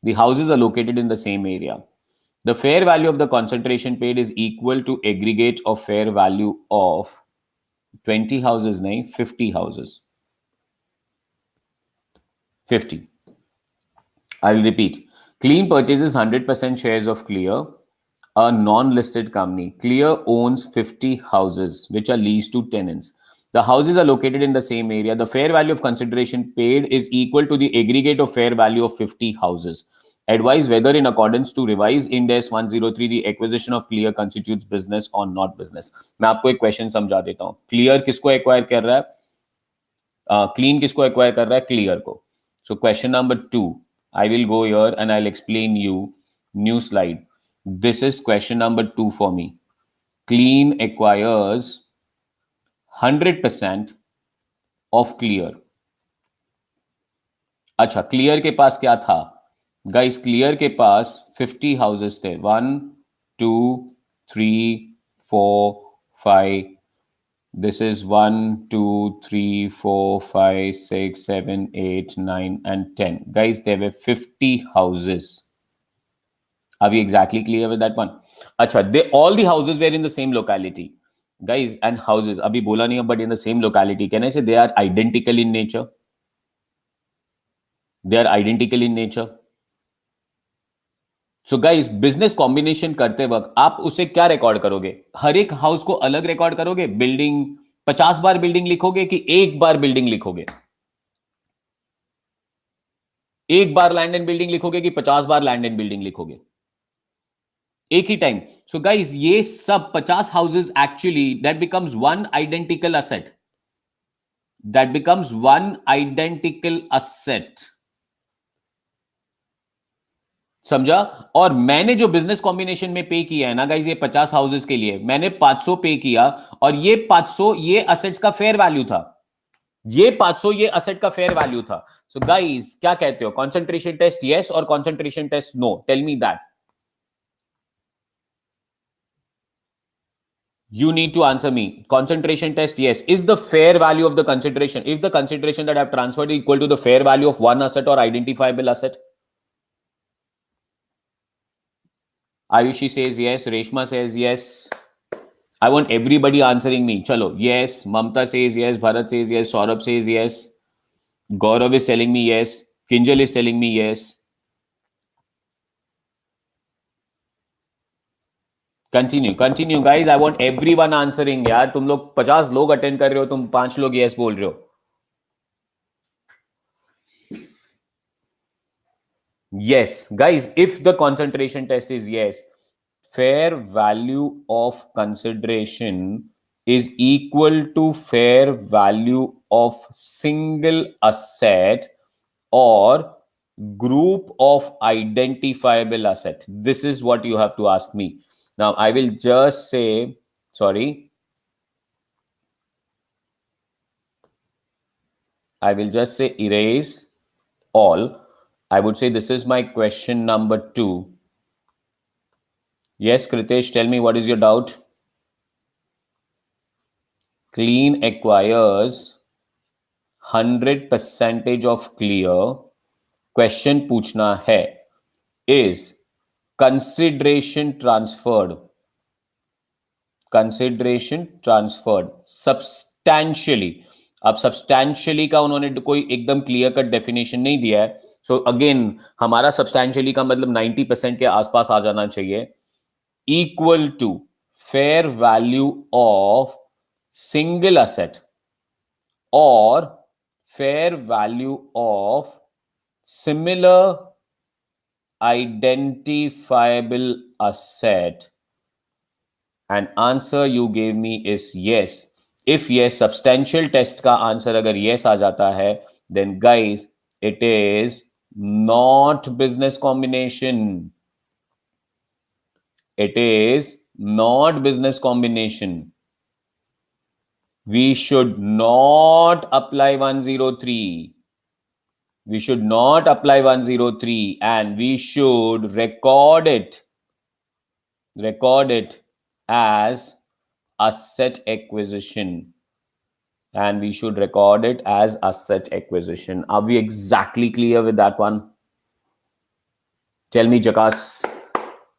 The houses are located in the same area. The fair value of the concentration paid is equal to aggregate of fair value of 20 houses, nahi, 50 houses. 50. I'll repeat. Clean purchases 100% shares of Clear, a non-listed company. Clear owns 50 houses which are leased to tenants. The houses are located in the same area. The fair value of consideration paid is equal to the aggregate of fair value of 50 houses. Advise whether in accordance to revise Ind AS 103 the acquisition of Clear constitutes business or not business. मैं आपको एक question समझा देता हूँ। Clear किसको acquire कर रहा है? क्लीन किसको एक्वायर कर रहा है? क्लियर को. So question number 2, I will go here and I will explain you. New slide. This is question number 2 for me. Clean acquires 100% of clear. अच्छा, क्लियर के पास क्या था गाइस? क्लियर के पास 50 हाउसेस थे. 1 2 3 4 5. This is 1 2 3 4 5 6 7 8 9 and 10. Guys, there were 50 houses. Are we exactly clear with that one? Acha, all the houses were in the same locality. Guys, and houses, abhi bola nahi, but in the same locality. Can I say they are identical in nature? They are identical in nature. So guys, business combination करते वक्त आप उसे क्या record करोगे? हर एक house को अलग record करोगे? बिल्डिंग 50 बार बिल्डिंग लिखोगे कि एक बार बिल्डिंग लिखोगे? एक बार लैंड एंड बिल्डिंग लिखोगे कि 50 बार लैंड एंड बिल्डिंग लिखोगे एक ही टाइम? सो गाइस, ये सब 50 houses actually that becomes one identical asset. That becomes one identical asset. समझा? और मैंने जो बिजनेस कॉम्बिनेशन में पे किया है ना गाइस, ये 50 हाउसेस के लिए मैंने 500 पे किया, और ये 500 ये असेट्स का फेयर वैल्यू था. ये 500 ये असेट का फेयर वैल्यू था. सो गाइस, क्या कहते हो? कंसंट्रेशन टेस्ट यस और concentration test no? Tell me that. You need to answer me. Concentration test, yes. Is the fair value of the concentration, if the concentration that I've transferred is equal to the fair value of one asset or identifiable asset? Ayushi says yes. Reshma says yes. I want everybody answering me. Chalo, yes. Mamta says yes. Bharat says yes. Saurabh says yes. Gaurav is telling me yes. Kinjal is telling me yes. Continue guys. I want everyone answering. यार तुम लोग 50 लोग attend कर रहे हो, तुम 5 लोग yes बोल रहे हो. Yes, guys, if the concentration test is yes, fair value of consideration is equal to fair value of single asset or group of identifiable asset. This is what you have to ask me. Now, I will just say, sorry, I will just say erase all. I would say this is my question number 2. Yes, Kritesh, tell me what is your doubt? Clean acquires 100% of clear. Question पूछना है, is consideration transferred substantially. अब substantially का उन्होंने कोई एकदम clear cut definition नहीं दिया है. सो अगेन हमारा substantially का मतलब 90% के आसपास आ जाना चाहिए. Equal to fair value of single asset or fair value of similar identifiable asset. And answer you gave me is yes. If yes, substantial test का आंसर अगर yes आ जाता है, then guys, it is not business combination. It is not business combination. We should not apply 103. We should not apply 103, and we should record it as asset acquisition. And we should record it as asset acquisition. Are we exactly clear with that one? Tell me, Jakas.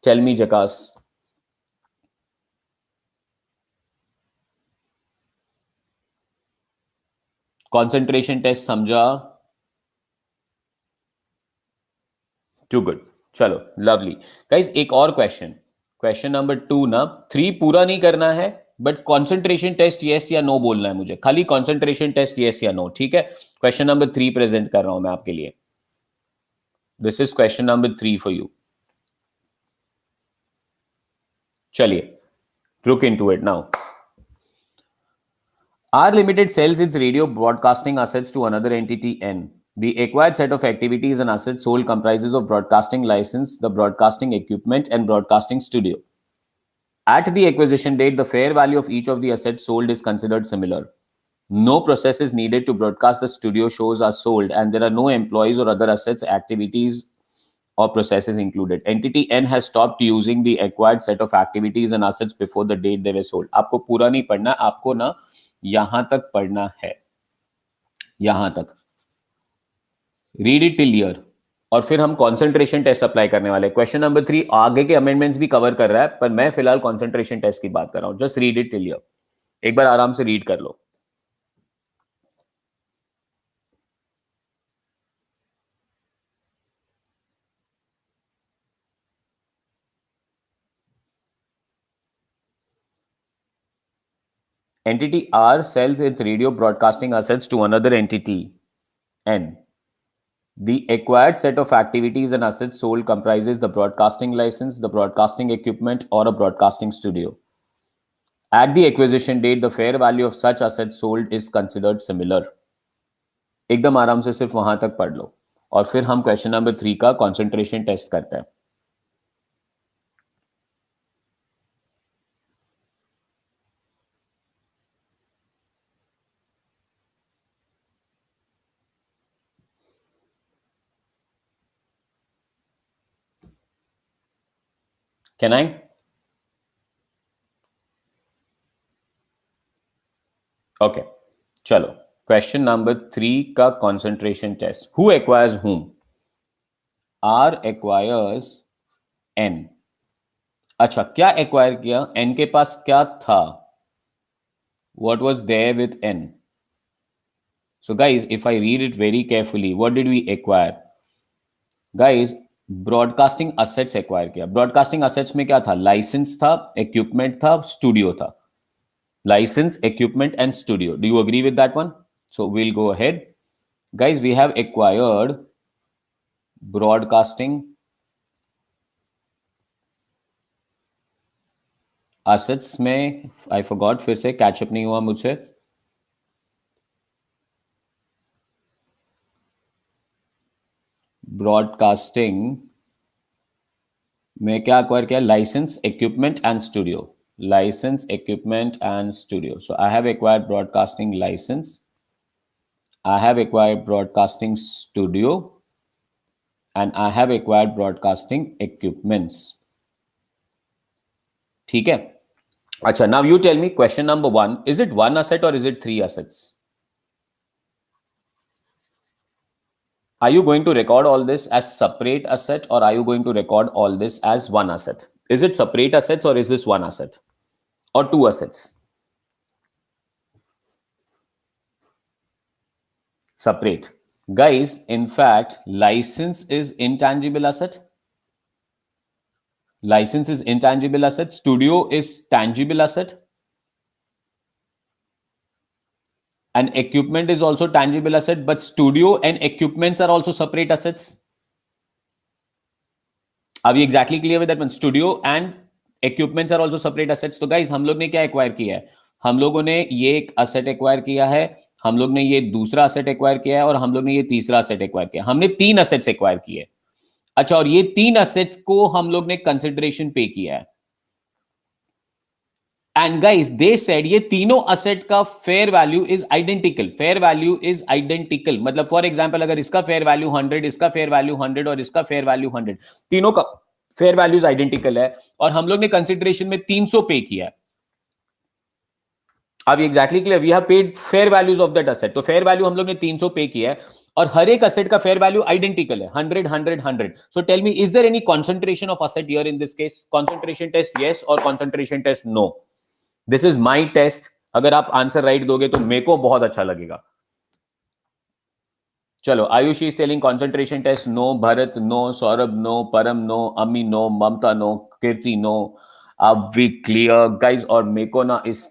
Tell me, Jakas. Concentration test समझा? Too good. चलो, lovely. Guys, एक और question number 2 ना. 3 पूरा नहीं करना है, but concentration test yes या नो बोलना है मुझे. खाली कॉन्सेंट्रेशन टेस्ट यस या नो, ठीक है? क्वेश्चन नंबर 3 प्रेजेंट कर रहा हूं मैं आपके लिए. This is question number 3 for you. चलिए, look into it now. R Limited sells its radio broadcasting assets to another entity N. The acquired set of activities and assets sold comprises of broadcasting license, the broadcasting equipment, and broadcasting studio. At the acquisition date, the fair value of each of the assets sold is considered similar. No process is needed to broadcast the studio shows are sold, and there are no employees or other assets, activities, or processes included. Entity N has stopped using the acquired set of activities and assets before the date they were sold. आपको पूरा नहीं पढ़ना, आपको ना यहां तक पढ़ना है, यहां तक रीड इट टिल ईयर, और फिर हम कॉन्सेंट्रेशन टेस्ट अप्लाई करने वाले. क्वेश्चन नंबर 3 आगे के अमेंडमेंट्स भी कवर कर रहा है, पर मैं फिलहाल कॉन्सेंट्रेशन टेस्ट की बात कर रहा हूं. Just read it till year, एक बार आराम से रीड कर लो. Entity R sells its radio broadcasting assets to another entity N. The acquired set of activities and assets sold comprises the broadcasting license, the broadcasting equipment, or a broadcasting studio. At the acquisition date, the fair value of such assets sold is considered similar. एकदम आराम से सिर्फ वहां तक पढ़ लो, और फिर हम क्वेश्चन नंबर 3 का कॉन्सेंट्रेशन टेस्ट करते हैं. Can I? Okay. चलो, क्वेश्चन नंबर 3 का concentration test. Who acquires whom? R acquires N. अच्छा, क्या एक्वायर किया? N के पास क्या था? What was there with N? So guys, if I read it very carefully, what did we acquire? Guys, broadcasting assets acquire किया. Broadcasting assets में क्या था? लाइसेंस था, इक्विपमेंट था, स्टूडियो था. License, equipment and studio. Do you agree with that one? So we'll go ahead. Guys, we have acquired broadcasting assets में, I forgot, फिर से कैचअप नहीं हुआ मुझसे. ब्रॉडकास्टिंग में क्या एक्वायर किया? License, equipment and studio. License, equipment and studio. So I have acquired broadcasting license, I have acquired broadcasting studio, and I have acquired broadcasting equipments. ठीक है. अच्छा, now you tell me, question number 1, is it 1 asset or is it 3 assets? Are you going to record all this as separate asset, or are you going to record all this as one asset? Is it separate assets, or is this one asset or 2 assets? Separate. Guys, in fact, license is intangible asset. License is intangible asset. Studio is tangible asset. And equipment is also tangible asset, but studio and equipments are also separate assets. Are we exactly clear with that one? Studio and equipments are also separate assets. तो guys, हम लोग ने क्या acquire किया है? हम लोगों ने ये एक asset एक्वायर किया है, हम लोग ने ये दूसरा asset एक्वायर किया है, और हम लोग ने ये तीसरा asset एक्वायर किया. हमने 3 assets एक्वायर किए. अच्छा, और ये 3 assets को हम लोग ने कंसिडरेशन पे किया है. And guys, they said ये तीनों asset का fair value is identical. Fair value is identical. मतलब for example, अगर इसका fair value 100, इसका fair value 100 और इसका fair value 100, तीनों का fair values identical है, और हम लोग ने consideration में 300 पे किया है. अब exactly clear? We have paid fair values of that asset. तो fair value हम लोग ने 300 पे किया है, और हर एक asset का fair value identical है, 100, 100, 100. So tell me, is there any concentration of asset here in this case? Concentration test yes, or concentration test no? This is my test. अगर आप आंसर राइट दोगे तो मेरे को बहुत अच्छा लगेगा. चलो, Ayushi selling concentration test no, Bharat no, Saurabh no, Param no, Ami no, Mamta no, Kirti no. अब वी क्लियर गाइज? और मेरे को ना इस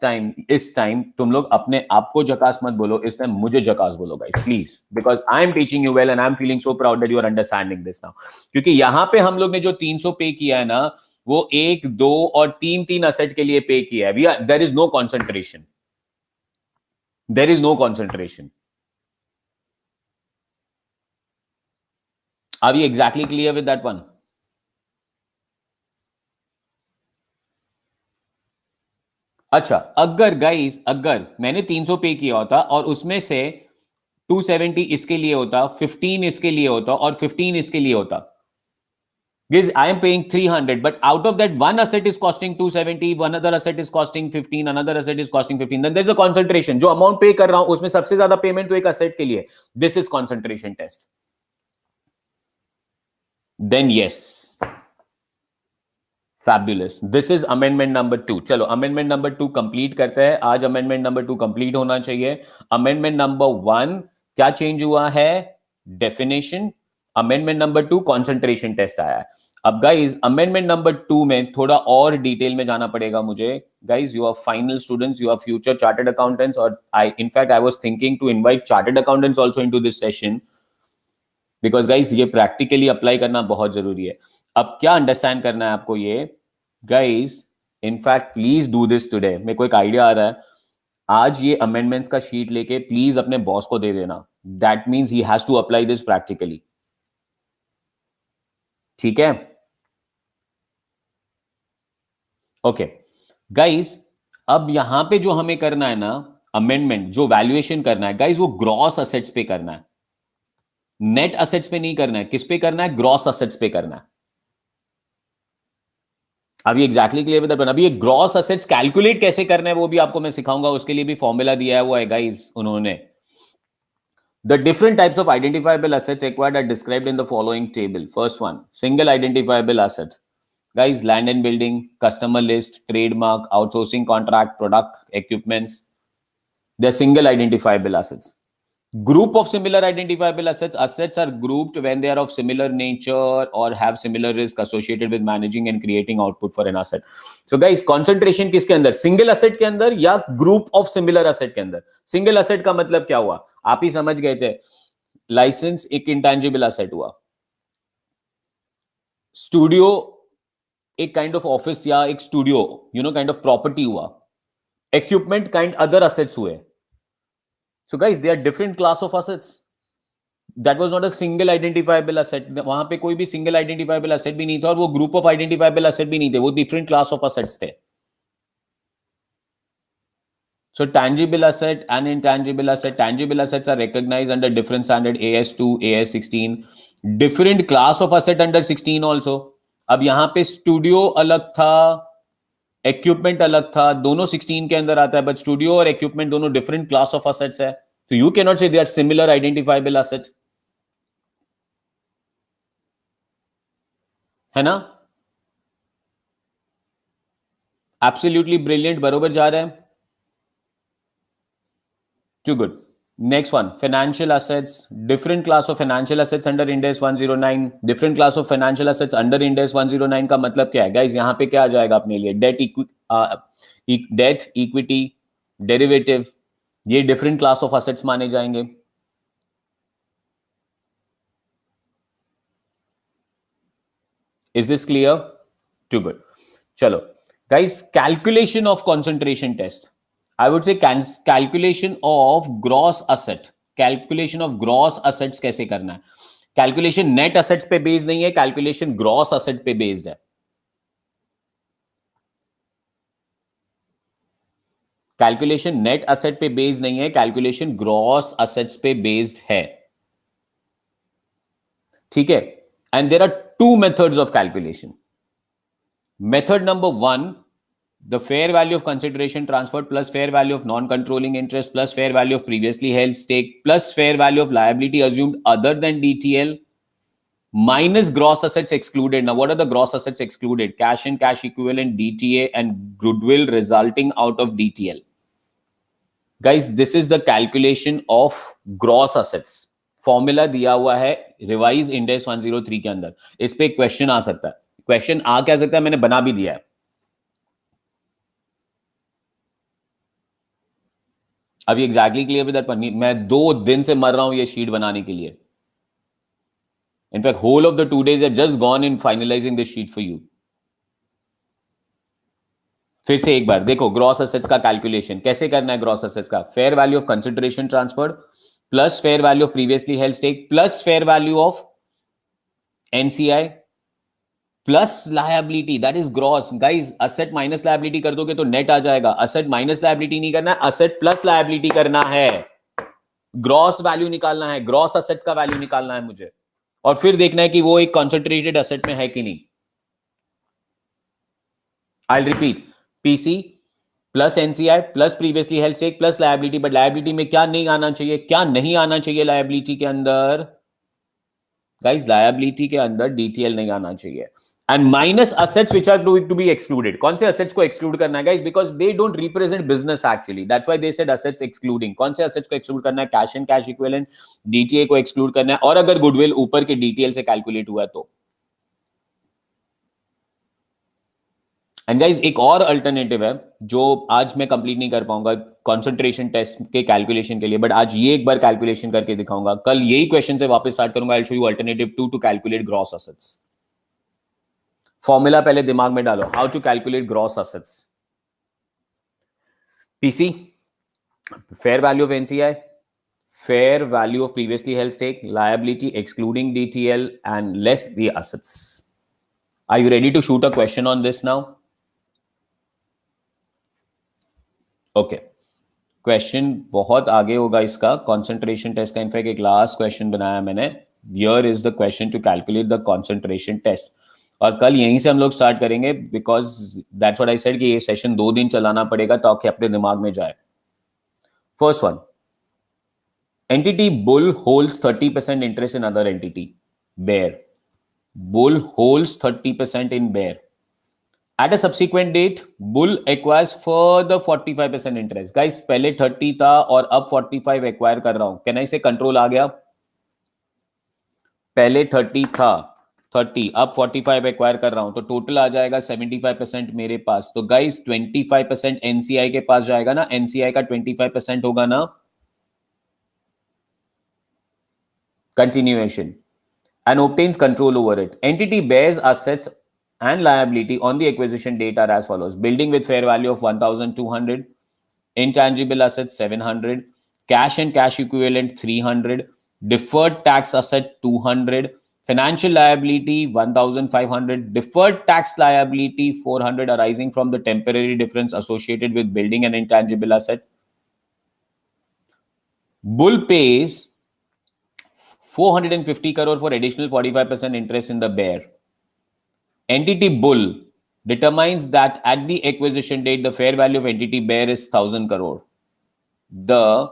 टाइम तुम लोग अपने आप को जकास मत बोलो, इस टाइम मुझे जकास बोलो guys, please, because I am teaching you well and I am feeling so proud that you are understanding this now. क्योंकि यहां पे हम लोग ने जो 300 पे किया है ना, वो 1, 2 और 3 असेट के लिए पे किया है. There is no concentration. There is no concentration. Are we exactly clear with that one? अच्छा, अगर गाइस, अगर मैंने 300 पे किया होता और उसमें से 270 इसके लिए होता, 15 इसके लिए होता और 15 इसके लिए होता. Guys, I am paying 300, but out of that, one asset is costing 270, one other asset is costing 15, another asset is costing 15. Then there's a concentration. जो amount pay कर रहा हूं उसमें सबसे ज्यादा पेमेंट तो एक asset के लिए. This is concentration test. Then yes. Fabulous. This is amendment number 2. चलो amendment number 2 complete करते हैं. आज amendment number 2 complete होना चाहिए. Amendment number 1 क्या change हुआ है? Definition. Amendment number 2 concentration test आया है. अब guys amendment number 2 में थोड़ा और डिटेल में जाना पड़ेगा मुझे. Guys, you are final students, you are future chartered accountants, और in fact I was thinking to invite chartered accountants also into this session because guys ये practically apply करना बहुत जरूरी है. अब क्या अंडरस्टैंड करना है आपको ये guys, in fact please do this today. मेरे को एक आइडिया आ रहा है, आज ये अमेंडमेंट्स का शीट लेके प्लीज अपने बॉस को दे देना. That means he has to apply this practically. ठीक है, ओके गाइस. अब यहां पे जो हमें करना है ना अमेंडमेंट, जो वैल्यूएशन करना है गाइस, वो ग्रॉस असेट्स पे करना है, नेट असेट्स पे नहीं करना है. किस पे करना है? ग्रॉस असेट्स पे करना है. अभी एग्जैक्टली क्लियर विद दैट. अभी ये ग्रॉस असेट्स कैलकुलेट कैसे करना है वो भी आपको मैं सिखाऊंगा. उसके लिए भी फॉर्मूला दिया हुआ है गाइस उन्होंने. The different types of identifiable assets acquired are described in the following table. First one, single identifiable asset. Guys, land and building, customer list, trademark, outsourcing contract, product, equipments. They are single identifiable assets. Group of similar identifiable assets. Assets are grouped when they are of similar nature or have similar risk associated with managing and creating output for an asset. So guys, concentration किसके अंदर? Single asset के अंदर या group of similar asset के अंदर? Single asset का मतलब क्या हुआ? आप ही समझ गए थे. License एक intangible asset हुआ. Studio एक kind of office या एक studio, kind of property हुआ. Equipment kind other assets हुए. So guys, they are different class of assets. That was not a single identifiable asset. वहां पे कोई भी single identifiable asset भी नहीं था और वो group of identifiable asset भी नहीं थे. वो different class of assets थे. So tangible asset and intangible asset. Tangible assets are recognized under different standard AS2, AS16. Different class of asset under 16 also. अब यहाँ पे studio अलग था, इक्विपमेंट अलग था. दोनों 16 के अंदर आता है, बट स्टूडियो और इक्विपमेंट दोनों डिफरेंट क्लास ऑफ असेट्स है. तो you can not say they are similar identifiable asset, है ना? एब्सोल्युटली ब्रिलियंट, बरोबर जा रहा है. Too good. Next one, financial assets. Different class of financial assets under Ind AS 109. Different class of financial assets under Ind AS 109 का मतलब क्या है गाइस? यहाँ पे क्या आ जाएगा अपने लिए? डेट, इक्विटी, डेरिवेटिव, ये डिफरेंट क्लास ऑफ असेट्स माने जाएंगे. Is this clear? Too good. चलो guys, calculation of concentration test. I would say calculation of gross asset. Calculation of gross assets कैसे करना है? Calculation net assets पे based नहीं है, calculation gross asset पे बेस्ड है. Calculation net asset पे बेस्ड नहीं है, calculation gross assets पे बेस्ड है. ठीक है? And there are two methods of calculation. Method number 1, the fair value of consideration transferred plus fair value of non-controlling interest plus fair value of previously held stake plus fair value of liability assumed other than DTL minus gross assets excluded. Now, what are the gross assets excluded? Cash and cash equivalent, DTA, and goodwill resulting out of DTL. Guys, this is the calculation of gross assets. Formula दिया हुआ है revise end AS 103 के अंदर. इस पे question आ सकता है. Question आ क्या सकता है? मैंने बना भी दिया है. अभी एग्जैक्टली क्लियर विद दैट. मैं 2 दिन से मर रहा हूं ये शीट बनाने के लिए. In fact whole of the 2 days have just gone in finalizing this sheet for you. फिर से एक बार देखो, ग्रॉस एसेट्स का कैलकुलेशन कैसे करना है। ग्रॉस एसेट्स का fair value of consideration transferred plus fair value of previously held stake plus fair value of NCI plus liability, that is gross. Guys asset minus liability कर दोगे तो net आ जाएगा। Asset minus liability नहीं करना है, asset plus liability करना है। Gross value निकालना है, ग्रॉस असेट्स का वैल्यू निकालना है मुझे, और फिर देखना है कि वो एक कॉन्सेंट्रेटेड असेट में है कि नहीं। I repeat, PC plus NCI plus previously held stake plus liability. But liability में क्या नहीं आना चाहिए, क्या नहीं आना चाहिए लायबिलिटी के अंदर? गाइस लायबिलिटी के अंदर डीटीएल नहीं आना चाहिए। And minus assets which are going to be excluded. कौन से असेट्स को एक्सक्लूड करना है guys? Because they don't represent business actually, that's why they said assets excluding. कौन से असेट्स को एक्सक्लूड करना है? Cash and cash equivalent, DTA को एक्सक्लूड करना है, और अगर गुडविल ऊपर के डीटीएल से कैलकुलेट हुआ तो। एंड गाइस एक और अल्टरनेटिव है जो आज मैं कंप्लीट नहीं कर पाऊंगा कंसंट्रेशन टेस्ट के कैलकुलेशन के लिए, बट आज ये एक बार कैलकुलेशन करके दिखाऊंगा। कल यही क्वेश्चन से वापस स्टार्ट करूंगा। I will show you alternative 2 to calculate gross assets. Formula पहले दिमाग में डालो, how to calculate gross assets. PC fair value of NCI, fair value of previously held stake, liability excluding DTL, and less the assets. Are you ready to shoot a question on this now? Okay. Question बहुत आगे होगा इसका, concentration test का। In fact एक last question बनाया मैंने। Here is the question to calculate the concentration test, और कल यहीं से हम लोग स्टार्ट करेंगे, because that's what I said कि ये सेशन 2 दिन चलाना पड़ेगा ताकि अपने दिमाग में जाए। First one, entity bull holds 30% interest in other entity bear. Bull holds 30% in bear. At a subsequent date, bull acquires further 45% interest. Guys पहले 30 था और अब 45 एक्वायर कर रहा हूं। कैन आई से कंट्रोल आ गया? पहले 30 था, 30, अब 45 एक्वायर कर रहा हूं, तो टोटल आ जाएगा 75% मेरे पास। तो गाइस 25% एनसीआई के पास जाएगा ना, एनसीआई का 25% होगा ना। Continuation, and obtains control over it. Entity bears assets and liability on the acquisition date are as follows: building with fair value of 1,200, intangible assets 700, cash and cash equivalent 300, deferred tax asset 200, financial liability 1,500, deferred tax liability 400 arising from the temporary difference associated with building an intangible asset. Bull pays 450 crore for additional 45% interest in the bear. Entity bull determines that at the acquisition date, the fair value of entity bear is 1,000 crore. The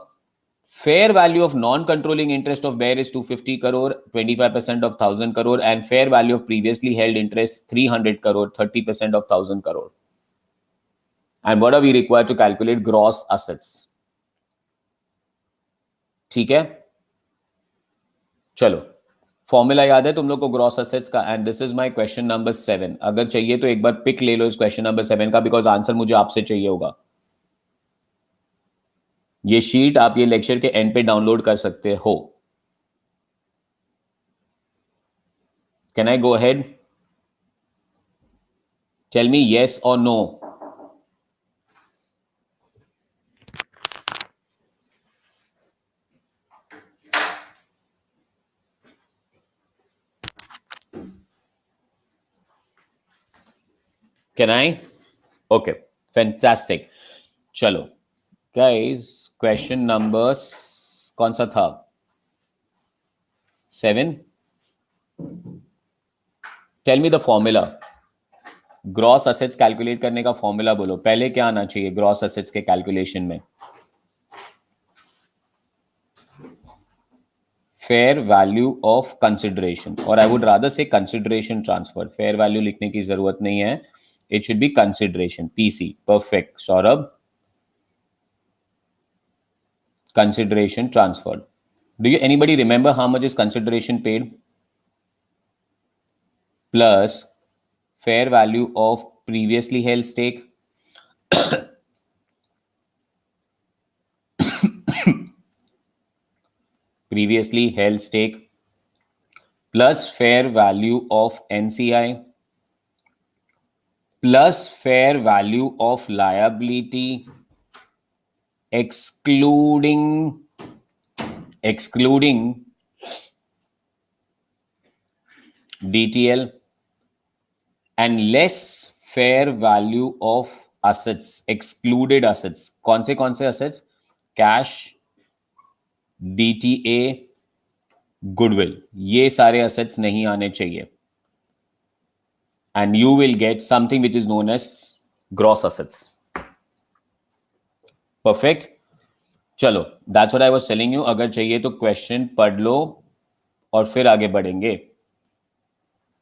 fair value of non-controlling interest of bear is 250 crore, 25% of 1,000 crore, and fair value of previously held interest 300 crore, 30% of 1,000 crore. And what are we required to calculate? Gross assets. ठीक है, चलो formula याद है तुम लोग को gross assets का, and this is my question number 7। अगर चाहिए तो एक बार पिक ले लो इस क्वेश्चन नंबर 7 का, बिकॉज आंसर मुझे आपसे चाहिए होगा। ये शीट आप ये लेक्चर के एंड पे डाउनलोड कर सकते हो। Can I go ahead? Tell me yes और no. Can I? Okay, fantastic. चलो guys, क्वेश्चन नंबर कौन सा था? 7. Tell me the formula. Gross assets calculate करने का फॉर्मूला बोलो। पहले क्या आना चाहिए ग्रॉस एसेट्स के कैलकुलेशन में? फेयर वैल्यू ऑफ कंसिडरेशन, और I would rather say consideration transfer. Fair value लिखने की जरूरत नहीं है, it should be consideration. PC, perfect. Saurabh, consideration transferred. Do you anybody remember how much is consideration paid plus fair value of previously held stake previously held stake plus fair value of NCI plus fair value of liability excluding DTL and less fair value of assets, excluded assets. कौन से assets? Cash, DTA, goodwill. ये सारे assets नहीं आने चाहिए. And you will get something which is known as gross assets. Perfect. चलो, that's what I was telling you. अगर चाहिए तो question पढ़ लो और फिर आगे बढ़ेंगे.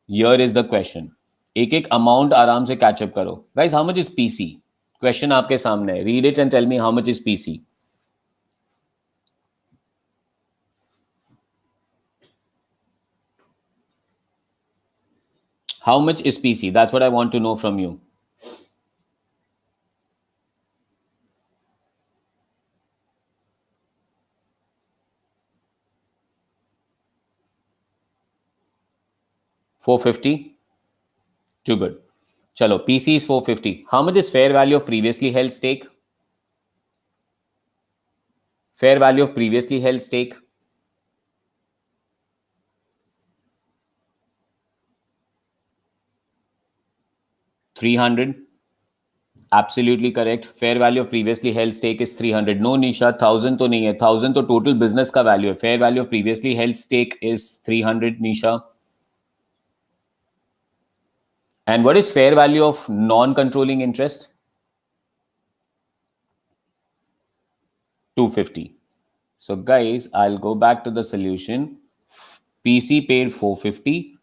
Here is the question. एक एक अमाउंट आराम से कैचअप करो. Guys, how much is PC? Question आपके सामने. Read it and tell me how much is PC. How much is PC? That's what I want to know from you. $450. Too good. Chalo, PC is 450. How much is fair value of previously held stake? Fair value of previously held stake. $300. Absolutely correct. Fair value of previously held stake is 300. No, Nisha, 1000 तो नहीं है. 1000 तो total business का value है. Fair value of previously held stake is 300, Nisha. And what is fair value of non-controlling interest? 250. So guys, I'll go back to the solution. PC paid 450.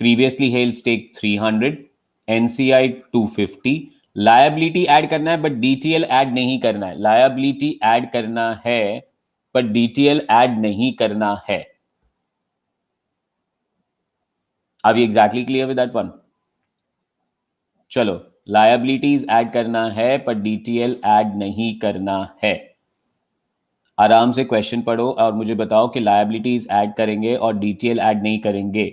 Previously held stake 300. NCI 250. Liability add करना है, but DTL add नहीं करना है. Liability add करना है, but DTL add नहीं करना है. Are we exactly clear with that one? चलो, liabilities add करना है, पर DTL add नहीं करना है. आराम से क्वेश्चन पढ़ो और मुझे बताओ कि लायबिलिटीज ऐड करेंगे और डीटीएल ऐड नहीं करेंगे.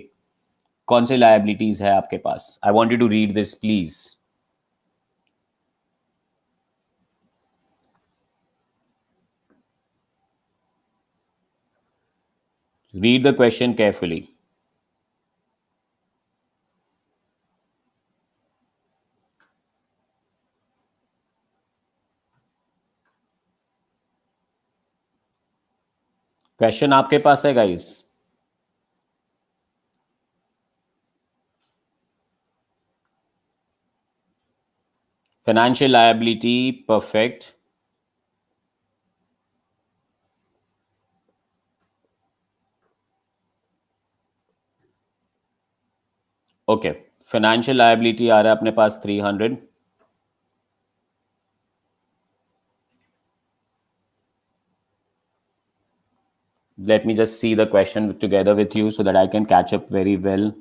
कौन से लायबिलिटीज है आपके पास? I want you to read this please. Read the question carefully. Question आपके पास है guys? Financial liability, perfect. Okay, financial liability आ रहा है अपने पास 300. Let me just see the question together with you so that I can catch up very well.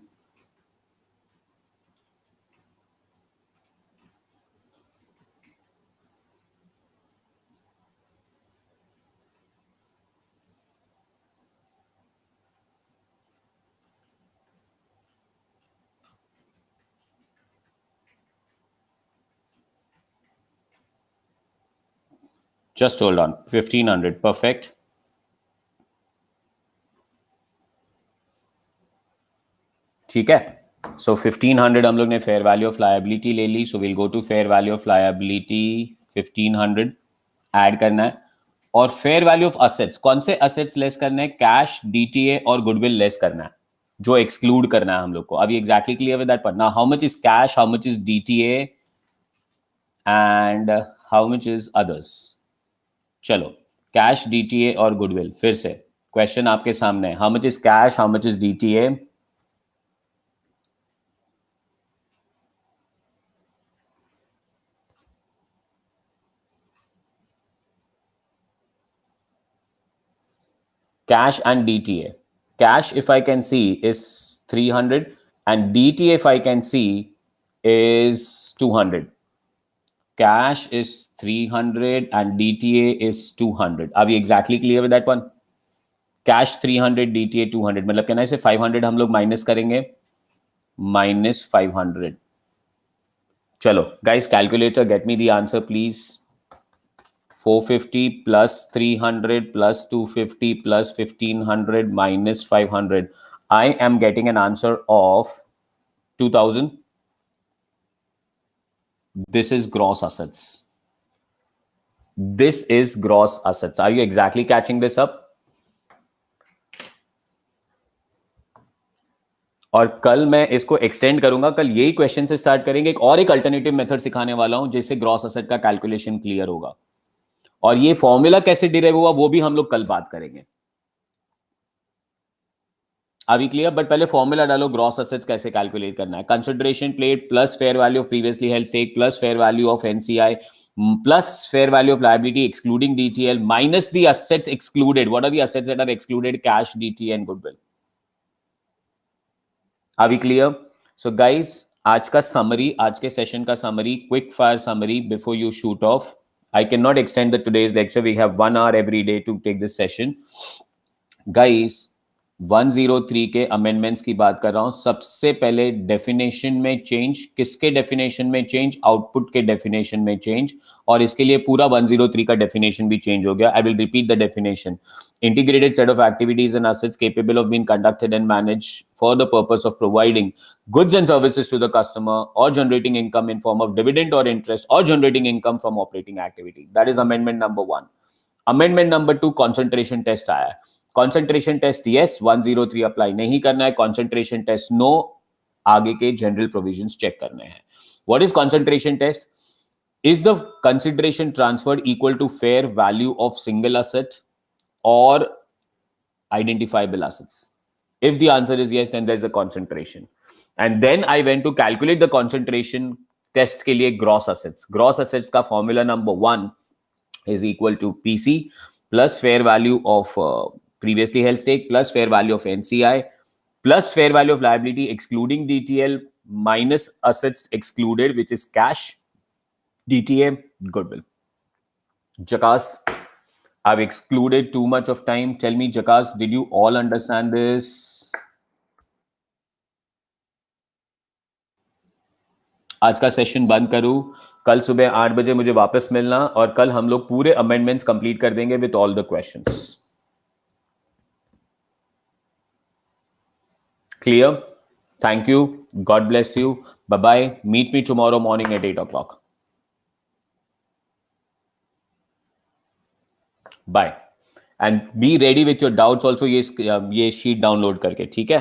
Just hold on. 1500, perfect. ठीक है. सो 1500 हम लोग ने फेयर वैल्यू ऑफ लायबिलिटी ले ली. So will go to fair value of liability 1500. Add करना है. और फेयर वैल्यू ऑफ असेट्स, कौन से असेट्स लेस करने हैं? कैश, डीटीए और गुडविल लेस करना है, जो एक्सक्लूड करना है हम लोग को. अभी exactly clear with that part. Now how much is cash, how much is DTA and how much is others. चलो, कैश, डीटीए और गुडविल. फिर से क्वेश्चन आपके सामने है. How much is cash, how much is DTA? Cash and DTA. Cash, if I can see, is 300 and DTA, if I can see, is 200. Cash is 300 and DTA is 200. Are we exactly clear with that one? Cash 300, DTA 200. मतलब कहना है से 500 हम लोग minus करेंगे. -500. चलो guys, calculator, get me the answer please. 450 plus 300 plus 250 plus 1500 minus 500. I am getting an answer of 2000. This is gross assets. This is gross assets. Are you exactly catching this up? और कल मैं इसको extend करूंगा, कल यही question से start करेंगे, एक अल्टरनेटिव मेथड सिखाने वाला हूं जिससे ग्रॉस असेट का कैलकुलेशन क्लियर होगा, और ये फॉर्मूला कैसे डिराइव हुआ वो भी हम लोग कल बात करेंगे। अभी क्लियर? बट पहले फॉर्मूला डालो, ग्रॉस असेट्स कैसे कैलकुलेट करना है। Consideration paid plus fair value of previously held stake plus fair value of NCI plus fair value of liability excluding DTL minus the assets excluded. What are the assets that are excluded? Cash, DTA and goodwill. Are we clear? So guys, आज का summary, आज के session का summary, quick fire summary before you shoot off. I cannot extend the today's lecture. We have 1 hour every day to take this session. Guys, 103 के amendments की बात कर रहा हूं। सबसे पहले डेफिनेशन में चेंज, किसके डेफिनेशन में चेंज? आउटपुट के डेफिनेशन में चेंज, और इसके लिए पूरा 103 का डेफिनेशन भी चेंज हो गया। I will repeat the definition. Integrated set of activities and assets capable of being conducted and manage for the purpose of providing goods and services to the customer और generating income in form of dividend और interest और generating income from operating activity. That is amendment number 1। Amendment number 2, concentration test आया है। Concentration test yes, 103 apply नहीं करना है। Concentration test no, आगे के जनरल प्रोविजंस चेक करने हैं। What is concentration test? Is the consideration transferred equal to fair value of single asset और identifiable assets? If the answer is yes, then there's a concentration. And then I went to calculate the concentration test के लिए gross assets. Gross assets का formula number 1 is equal to PC plus fair value of previously held stake plus fair value of NCI plus fair value of liability excluding DTL minus assets excluded, which is cash, DTA, goodwill. Jakas, I've excluded too much of time. Tell me, Jakas, did you all understand this? आज का session बंद करूं, कल सुबह 8 बजे मुझे वापस मिलना, और कल हम लोग पूरे अमेंडमेंट्स कंप्लीट कर देंगे with all the questions. Clear? Thank you. God bless you. Bye-bye. Meet me tomorrow morning at 8 o'clock. Bye. And be ready with your doubts also, ये sheet download करके, ठीक है?